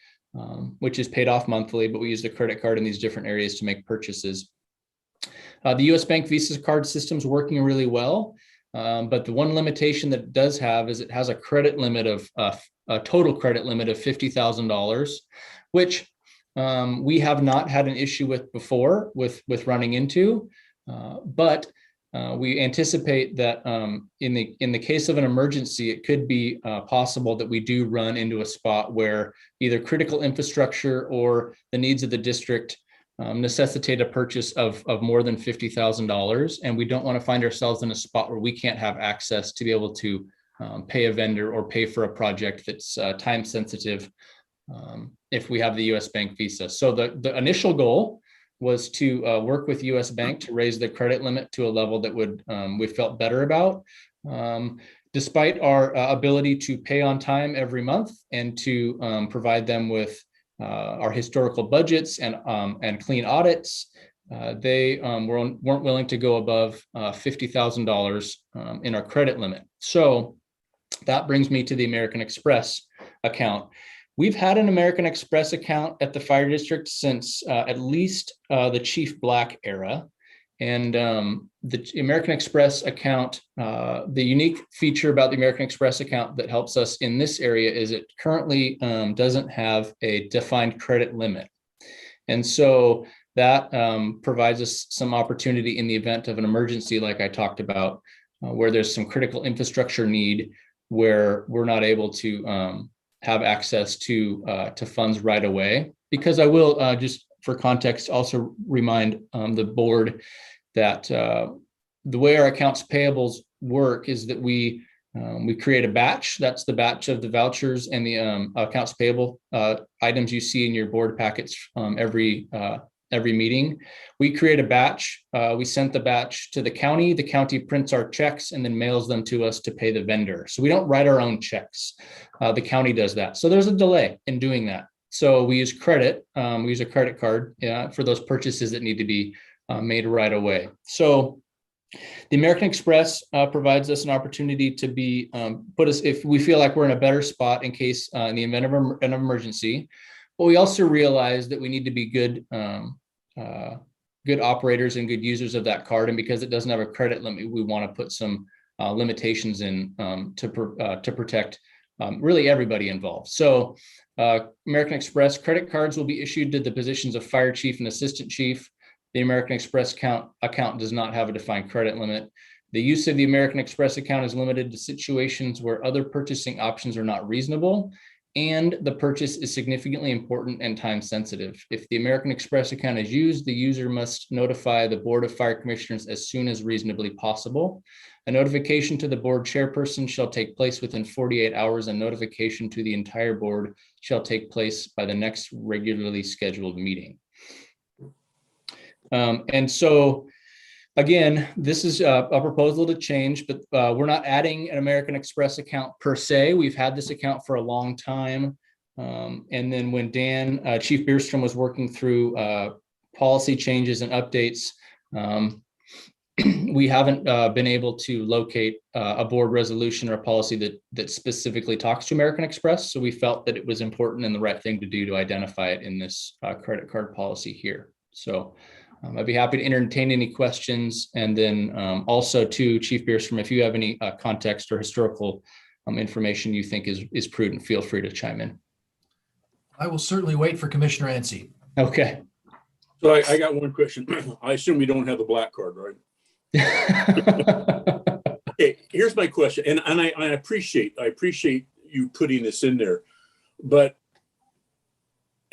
which is paid off monthly, but we use the credit card in these different areas to make purchases. The U.S. Bank Visa card system is working really well, but the one limitation that it does have is it has a credit limit of a total credit limit of $50,000, which we have not had an issue with before with running into, but we anticipate that in the case of an emergency, it could be possible that we do run into a spot where either critical infrastructure or the needs of the district necessitate a purchase of more than $50,000. And we don't want to find ourselves in a spot where we can't have access to be able to pay a vendor or pay for a project that's time sensitive if we have the US Bank Visa. So the initial goal was to work with US Bank to raise the credit limit to a level that we felt better about. Despite our ability to pay on time every month and to provide them with our historical budgets and clean audits, they weren't willing to go above $50,000 in our credit limit. So that brings me to the American Express account. We've had an American Express account at the fire district since at least the Chief Black era. And the American Express account, the unique feature about the American Express account that helps us in this area is it currently doesn't have a defined credit limit. And so that provides us some opportunity in the event of an emergency, like I talked about, where there's some critical infrastructure need where we're not able to have access to funds right away. Because I will just for context also remind the board that the way our accounts payables work is that we create a batch. That's the batch of the vouchers and the accounts payable items you see in your board packets every meeting. We create a batch. We sent the batch to the county. The county prints our checks and then mails them to us to pay the vendor. So we don't write our own checks. The county does that. So there's a delay in doing that. So we use credit. We use a credit card for those purchases that need to be made right away. So the American Express provides us an opportunity to be put us if we feel like we're in a better spot in case in the event of an emergency. But we also realize that we need to be good operators and good users of that card. And because it doesn't have a credit limit, we want to put some limitations in to protect really everybody involved. So American Express credit cards will be issued to the positions of fire chief and assistant chief. The American Express account does not have a defined credit limit. The use of the American Express account is limited to situations where other purchasing options are not reasonable and the purchase is significantly important and time sensitive. If the American Express account is used, the user must notify the Board of Fire Commissioners as soon as reasonably possible. A notification to the board chairperson shall take place within 48 hours and notification to the entire board shall take place by the next regularly scheduled meeting. And so, again, this is a proposal to change, but we're not adding an American Express account per se. We've had this account for a long time. And then when Chief Bierstrom was working through policy changes and updates, we haven't been able to locate a board resolution or a policy that specifically talks to American Express. So we felt that it was important and the right thing to do to identify it in this credit card policy here. So I'd be happy to entertain any questions. And then also to Chief Bierstrom, if you have any context or historical information you think is prudent, feel free to chime in. I will certainly wait for Commissioner Ansey. Okay. So I got one question. I assume we don't have the black card, right? Okay, here's my question. And I appreciate you putting this in there. But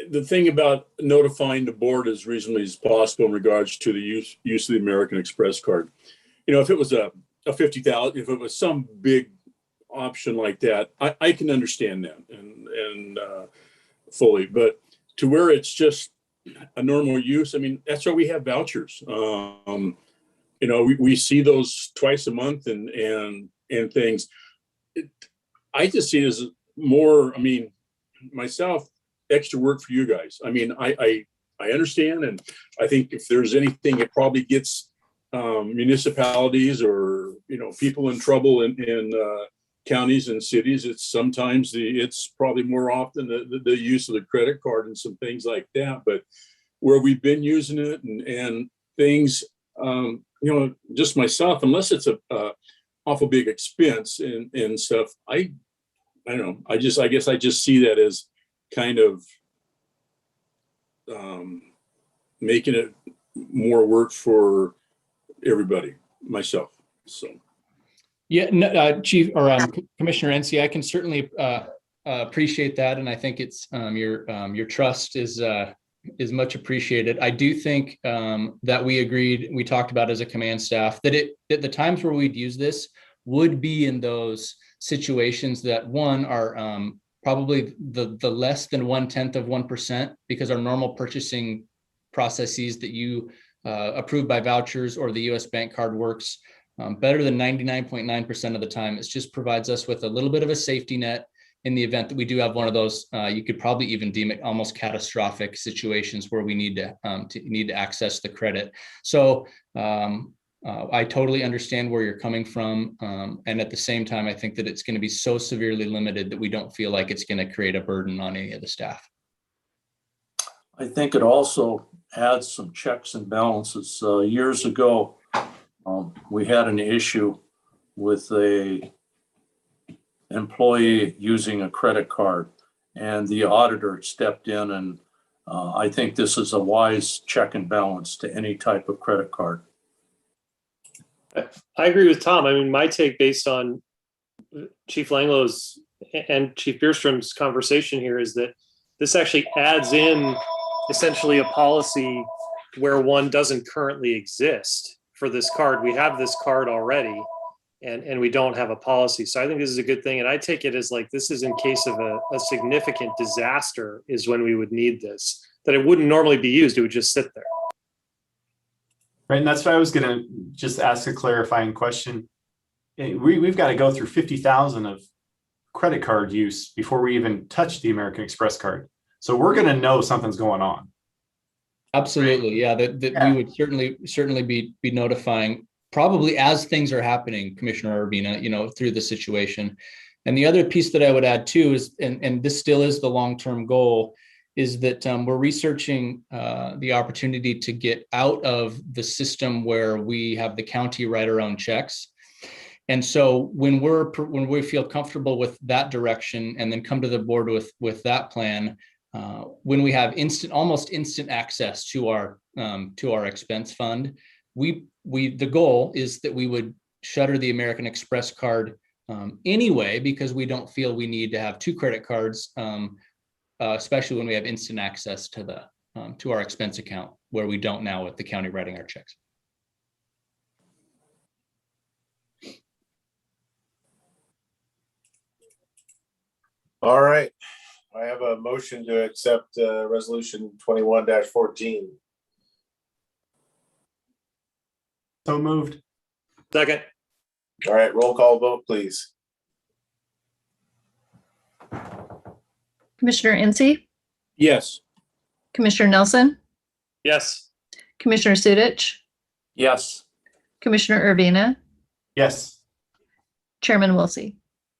the thing about notifying the board as reasonably as possible in regards to the use of the American Express card, you know, if it was a 50,000, if it was some big option like that, I can understand that and fully. But to where it's just a normal use, I mean, that's why we have vouchers. we see those twice a month and things. I just see it as more, myself, extra work for you guys. I understand, and I think if there's anything, it probably gets municipalities or people in trouble in counties and cities. It's probably more often the use of the credit card and some things like that. But where we've been using it and things, just myself, unless it's a awful big expense and stuff, I don't know. I guess I just see that as kind of making it more work for everybody, myself. So. Yeah, no, Chief or Commissioner NC, I can certainly appreciate that, and I think it's your trust is much appreciated. I do think that we talked about as a command staff that the times where we'd use this would be in those situations that one are probably the less than 1/10 of 1%, because our normal purchasing processes that you approve by vouchers or the US bank card works better than 99.9% of the time. It just provides us with a little bit of a safety net in the event that we do have one of those. You could probably even deem it almost catastrophic situations where we need to access the credit. So I totally understand where you're coming from, and at the same time, I think that it's going to be so severely limited that we don't feel like it's going to create a burden on any of the staff. I think it also adds some checks and balances. Years ago, we had an issue with a employee using a credit card, and the auditor stepped in, and I think this is a wise check and balance to any type of credit card. I agree with Tom. My take based on Chief Langlow's and Chief Bierstrom's conversation here is that this actually adds in essentially a policy where one doesn't currently exist for this card. We have this card already, and we don't have a policy. So I think this is a good thing. And I take it as like, this is in case of a significant disaster is when we would need this, that it wouldn't normally be used. It would just sit there. Right, and that's why I was going to just ask a clarifying question. We've got to go through 50,000 of credit card use before we even touch the American Express card. So we're going to know something's going on. Absolutely, yeah. That we would certainly be notifying probably as things are happening, Commissioner Urbina, through the situation. And the other piece that I would add too is, and this still is the long-term goal, is that we're researching the opportunity to get out of the system where we have the county write our own checks. And so when we feel comfortable with that direction and then come to the board with that plan, when we have almost instant access to our expense fund, the goal is that we would shutter the American Express card anyway, because we don't feel we need to have two credit cards. Especially when we have instant access to our expense account, where we don't now with the county writing our checks. All right. I have a motion to accept resolution 21-14. So moved. Second. All right, roll call vote, please. Commissioner Incy, Yes. Commissioner Nelson, Yes. Commissioner Sudich, Yes. Commissioner Urbina, Yes. Chairman Wilsey.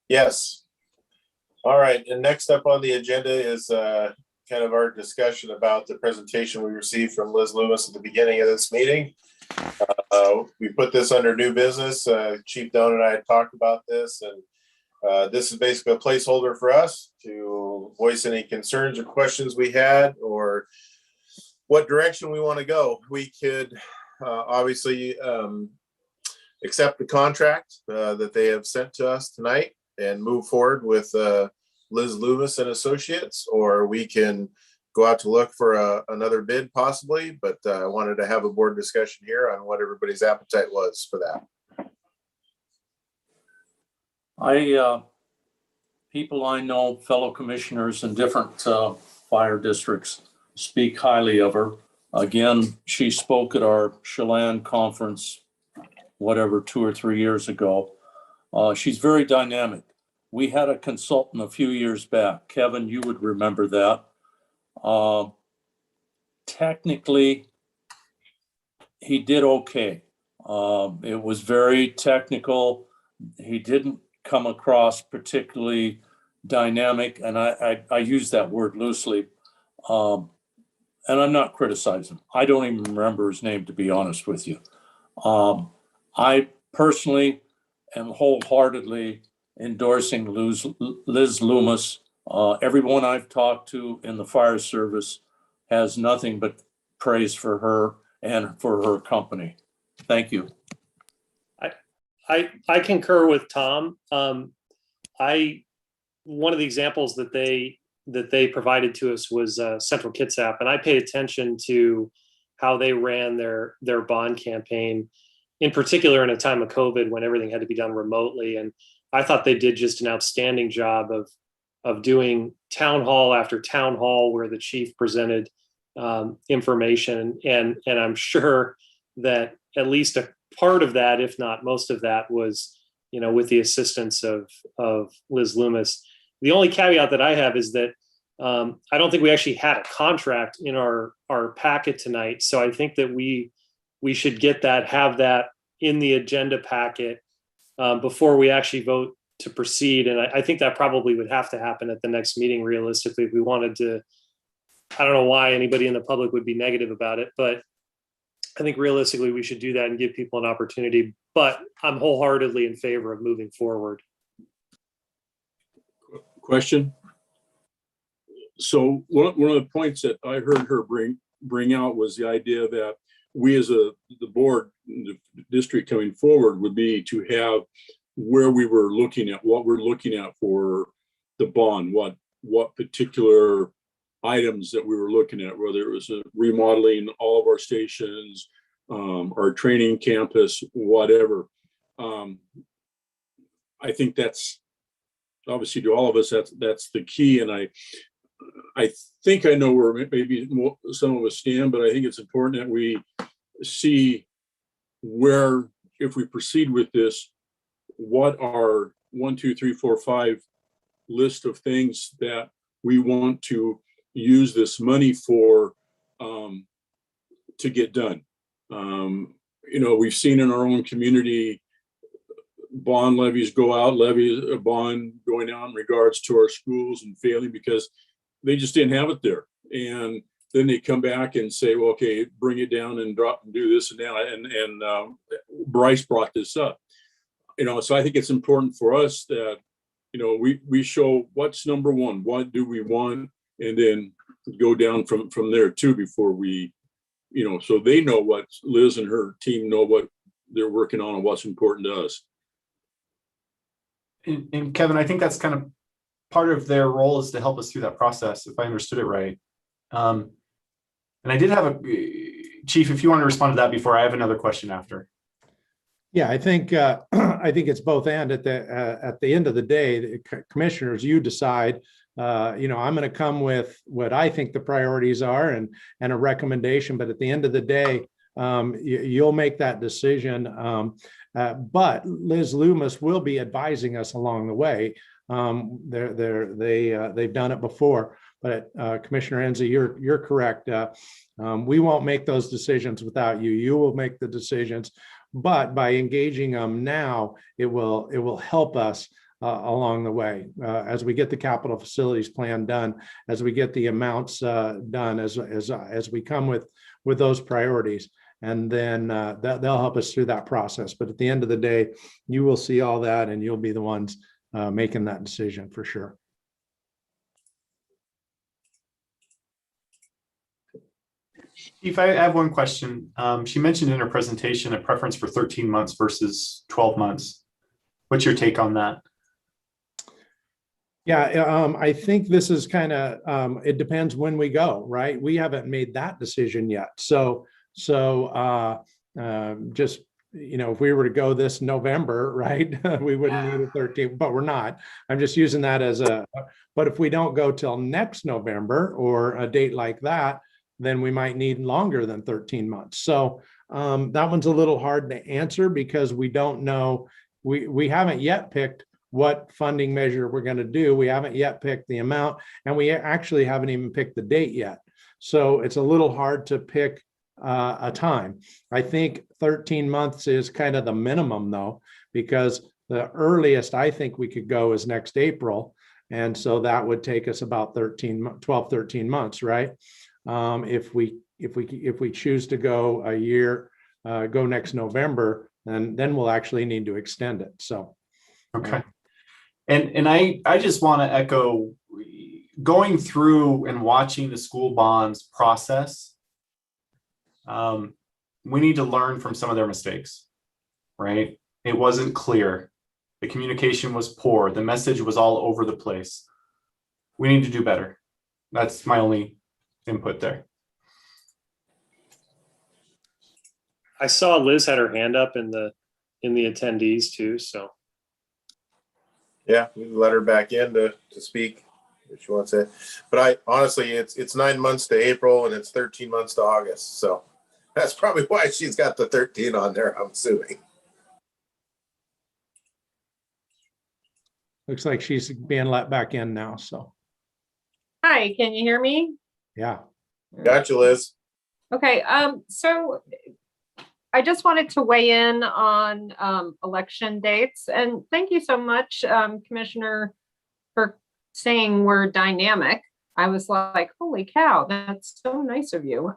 Yes. All right, and next up on the agenda is kind of our discussion about the presentation we received from Liz Loomis at the beginning of this meeting. We put this under new business. Chief Doan and I had talked about this, and this is basically a placeholder for us to voice any concerns or questions we had, or what direction we want to go. We could obviously accept the contract that they have sent to us tonight and move forward with Liz Loomis and Associates, or we can go out to look for another bid possibly, but I wanted to have a board discussion here on what everybody's appetite was for that. People I know, fellow commissioners in different fire districts, speak highly of her. Again, she spoke at our Chelan conference whatever, 2 or 3 years ago. She's very dynamic. We had a consultant a few years back. Kevin, you would remember that. Technically, he did okay. It was very technical. He didn't come across particularly dynamic, and I use that word loosely. And I'm not criticizing. I don't even remember his name, to be honest with you. I personally am wholeheartedly endorsing Liz Loomis. Everyone I've talked to in the fire service has nothing but praise for her and for her company. Thank you. I concur with Tom. One of the examples that they provided to us was Central Kitsap, and I paid attention to how they ran their bond campaign, in particular in a time of COVID when everything had to be done remotely. And I thought they did just an outstanding job of doing town hall after town hall where the chief presented information, and I'm sure that at least a part of that, if not most of that, was, you know, with the assistance of Liz Loomis. The only caveat that I have is that I don't think we actually had a contract in our packet tonight. So I think that we should have that in the agenda packet before we actually vote to proceed. And I think that probably would have to happen at the next meeting, realistically, if we wanted to. I don't know why anybody in the public would be negative about it, but I think realistically we should do that and give people an opportunity. But I'm wholeheartedly in favor of moving forward. Question. So one of the points that I heard her bring out was the idea that we as the board, the district coming forward, would be to have where we were looking at, what we're looking at for the bond, what particular items that we were looking at, whether it was remodeling all of our stations, our training campus, whatever. I think that's obviously to all of us, that's the key. And I think I know where maybe some of us stand, but I think it's important that we see where, if we proceed with this, what are 1, 2, 3, 4, 5 list of things that we want to use this money for to get done. You know, we've seen in our own community bond levies go out, a bond going out in regards to our schools and failing because they just didn't have it there. And then they come back and say, well, okay, bring it down and drop and do this and that. And Bryce brought this up. You know, so I think it's important for us that, you know, we show what's number one, what do we want, and then go down from there too before we, you know, so they know what Liz and her team know what they're working on and what's important to us. And Kevin, I think that's kind of part of their role is to help us through that process, if I understood it right. And I did have Chief, if you want to respond to that before, I have another question after. Yeah, I think it's both and. At the end of the day, the commissioners, you decide. You know, I'm going to come with what I think the priorities are and a recommendation. But at the end of the day, you'll make that decision. But Liz Loomis will be advising us along the way. They've done it before. But Commissioner Enzi, you're correct. We won't make those decisions without you. You will make the decisions. But by engaging them now, it will help us along the way as we get the capital facilities plan done, as we get the amounts done, as we come with those priorities, and then they'll help us through that process. But at the end of the day, you will see all that, and you'll be the ones making that decision for sure. Chief, I have one question. She mentioned in her presentation a preference for 13 months versus 12 months. What's your take on that? Yeah, I think this is kind of, it depends when we go, right? We haven't made that decision yet. So just, you know, if we were to go this November, right, we wouldn't need a 13, but we're not. I'm just using that as but if we don't go till next November or a date like that, then we might need longer than 13 months. So that one's a little hard to answer because we don't know. We haven't yet picked what funding measure we're going to do. We haven't yet picked the amount, and we actually haven't even picked the date yet. So it's a little hard to pick a time. I think 13 months is kind of the minimum though, because the earliest I think we could go is next April. And so that would take us about 12, 13 months, right? If we choose to go a year, go next November, then we'll actually need to extend it. So. Okay. And I just want to echo, going through and watching the school bonds process, we need to learn from some of their mistakes, right? It wasn't clear. The communication was poor. The message was all over the place. We need to do better. That's my only input there. I saw Liz had her hand up in the attendees too, so. Yeah, we can let her back in to speak if she wants to. But honestly, it's 9 months to April and it's 13 months to August. So that's probably why she's got the 13 on there, I'm assuming. Looks like she's being let back in now. So. Hi, can you hear me? Yeah. Gotcha, Liz. Okay, so I just wanted to weigh in on election dates, and thank you so much, Commissioner, for saying we're dynamic. I was like, holy cow, that's so nice of you.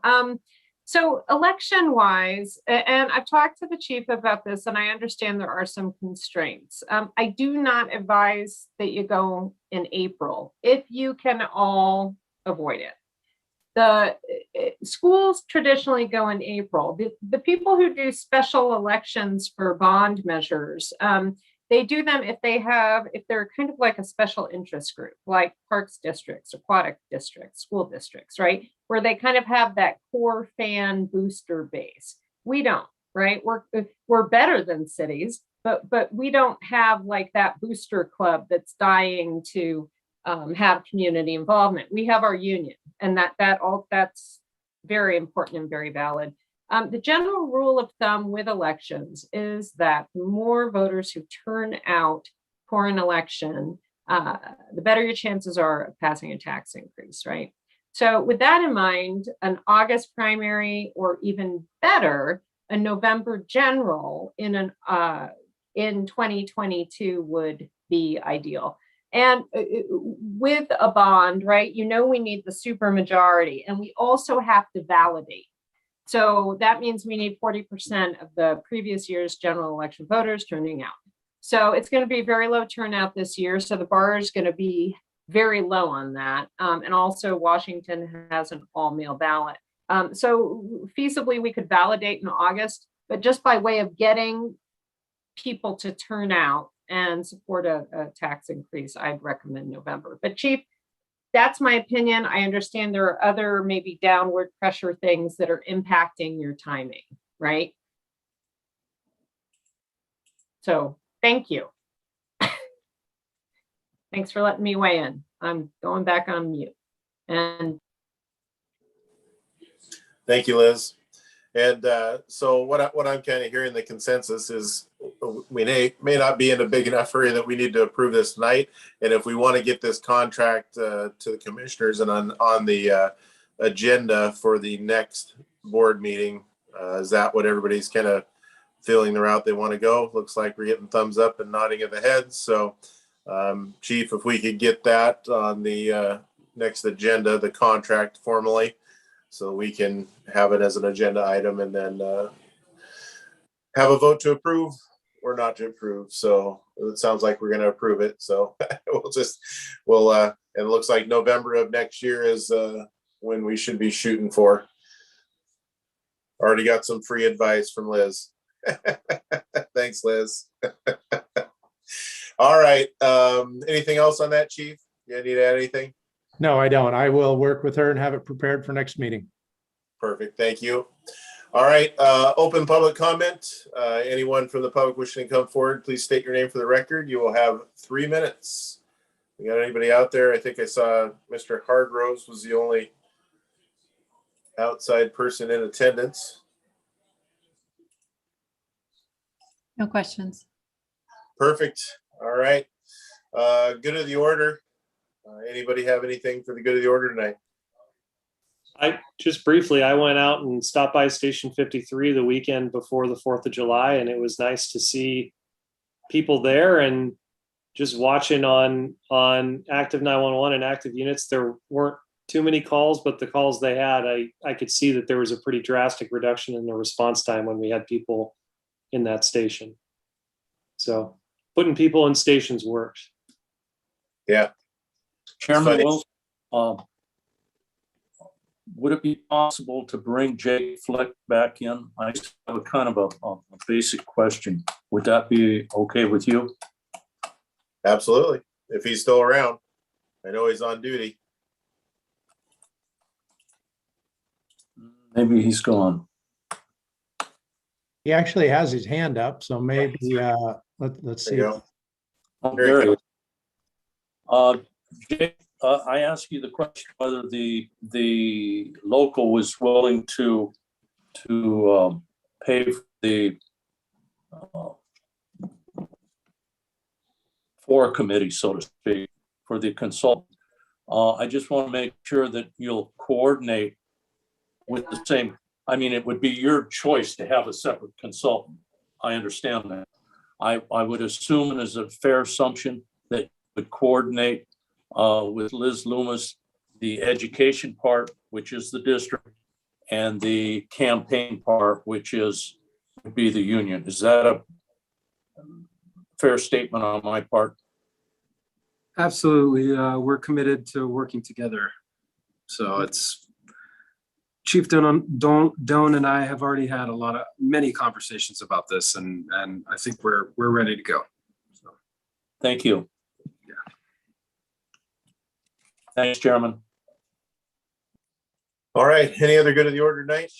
So election wise, and I've talked to the chief about this, and I understand there are some constraints. I do not advise that you go in April if you can all avoid it. The schools traditionally go in April. The people who do special elections for bond measures, they do them if they're kind of like a special interest group, like parks districts, aquatic districts, school districts, right? Where they kind of have that core fan booster base. We don't, right? We're better than cities, but we don't have like that booster club that's dying to have community involvement. We have our union, and that's very important and very valid. The general rule of thumb with elections is that the more voters who turn out for an election, the better your chances are of passing a tax increase, right? So with that in mind, an August primary, or even better, a November general in 2022 would be ideal. And with a bond, right, we need the supermajority, and we also have to validate. So that means we need 40% of the previous year's general election voters turning out. So it's going to be very low turnout this year. So the bar is going to be very low on that. And also Washington has an all-mail ballot. So feasibly we could validate in August, but just by way of getting people to turn out and support a tax increase, I'd recommend November. But Chief, that's my opinion. I understand there are other maybe downward pressure things that are impacting your timing, right? So thank you. Thanks for letting me weigh in. I'm going back on mute. And thank you, Liz. And so what I'm kind of hearing, the consensus is we may not be in a big enough hurry that we need to approve this tonight. And if we want to get this contract to the commissioners and on the agenda for the next board meeting, is that what everybody's kind of feeling the route they want to go? Looks like we're getting thumbs up and nodding of the heads. So Chief, if we could get that on the next agenda, the contract formally, so we can have it as an agenda item and then have a vote to approve or not to approve. So it sounds like we're going to approve it. So and it looks like November of next year is when we should be shooting for. Already got some free advice from Liz. Thanks, Liz. All right. Anything else on that, Chief? You need to add anything? No, I don't. I will work with her and have it prepared for next meeting. Perfect. Thank you. All right. Open public comment. Anyone from the public wishing to come forward, please state your name for the record. You will have 3 minutes. We got anybody out there? I think I saw Mr. Hardrose was the only outside person in attendance. No questions. Perfect. All right. Good of the order. Anybody have anything for the good of the order tonight? I just briefly, I went out and stopped by Station 53 the weekend before the 4th of July, and it was nice to see people there and just watching on active 911 and active units. There weren't too many calls, but the calls they had, I could see that there was a pretty drastic reduction in the response time when we had people in that station. So putting people in stations works. Yeah. Chairman Wilson, would it be possible to bring Jay Flick back in? I have a kind of a basic question. Would that be okay with you? Absolutely. If he's still around. I know he's on duty. Maybe he's gone. He actually has his hand up, so maybe let's There see. you go. Oh, There you go. Jay, I asked you the question whether the local was willing to pay for the for a committee, so to speak, for the consultant. I just want to make sure that you'll coordinate with the same. I mean, it would be your choice to have a separate consultant. I understand that. I would assume, and as a fair assumption, that you would coordinate with Liz Loomis, the education part, which is the district, and the campaign part, which would be the union. Is that a fair statement on my part? Absolutely. We're committed to working together. So it's Chief Doan and I have already had many conversations about this, and I think we're ready to go. So. Thank you. Yeah. Thanks, Chairman. All right. Any other good of the order tonight?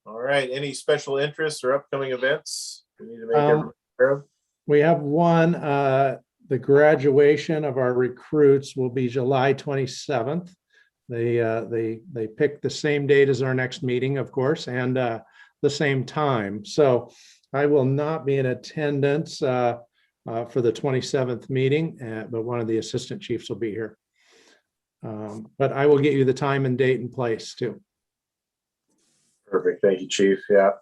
All right. Any special interests or upcoming events we need to make everybody aware of? We have one, the graduation of our recruits will be July 27th. They picked the same date as our next meeting, of course, and the same time. So I will not be in attendance for the 27th meeting, but one of the assistant chiefs will be here. But I will get you the time and date and place too. Perfect. Thank you, Chief. Yeah.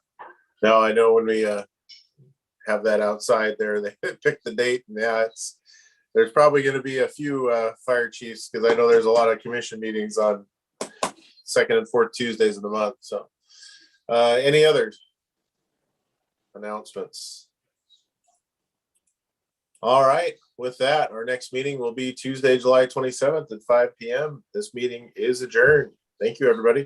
No, I know when we have that outside there, they pick the date, and yeah, there's probably going to be a few fire chiefs, because I know there's a lot of commission meetings on second and fourth Tuesdays of the month. So any other announcements? All right. With that, our next meeting will be Tuesday, July 27th at 5 p.m. This meeting is adjourned. Thank you, everybody.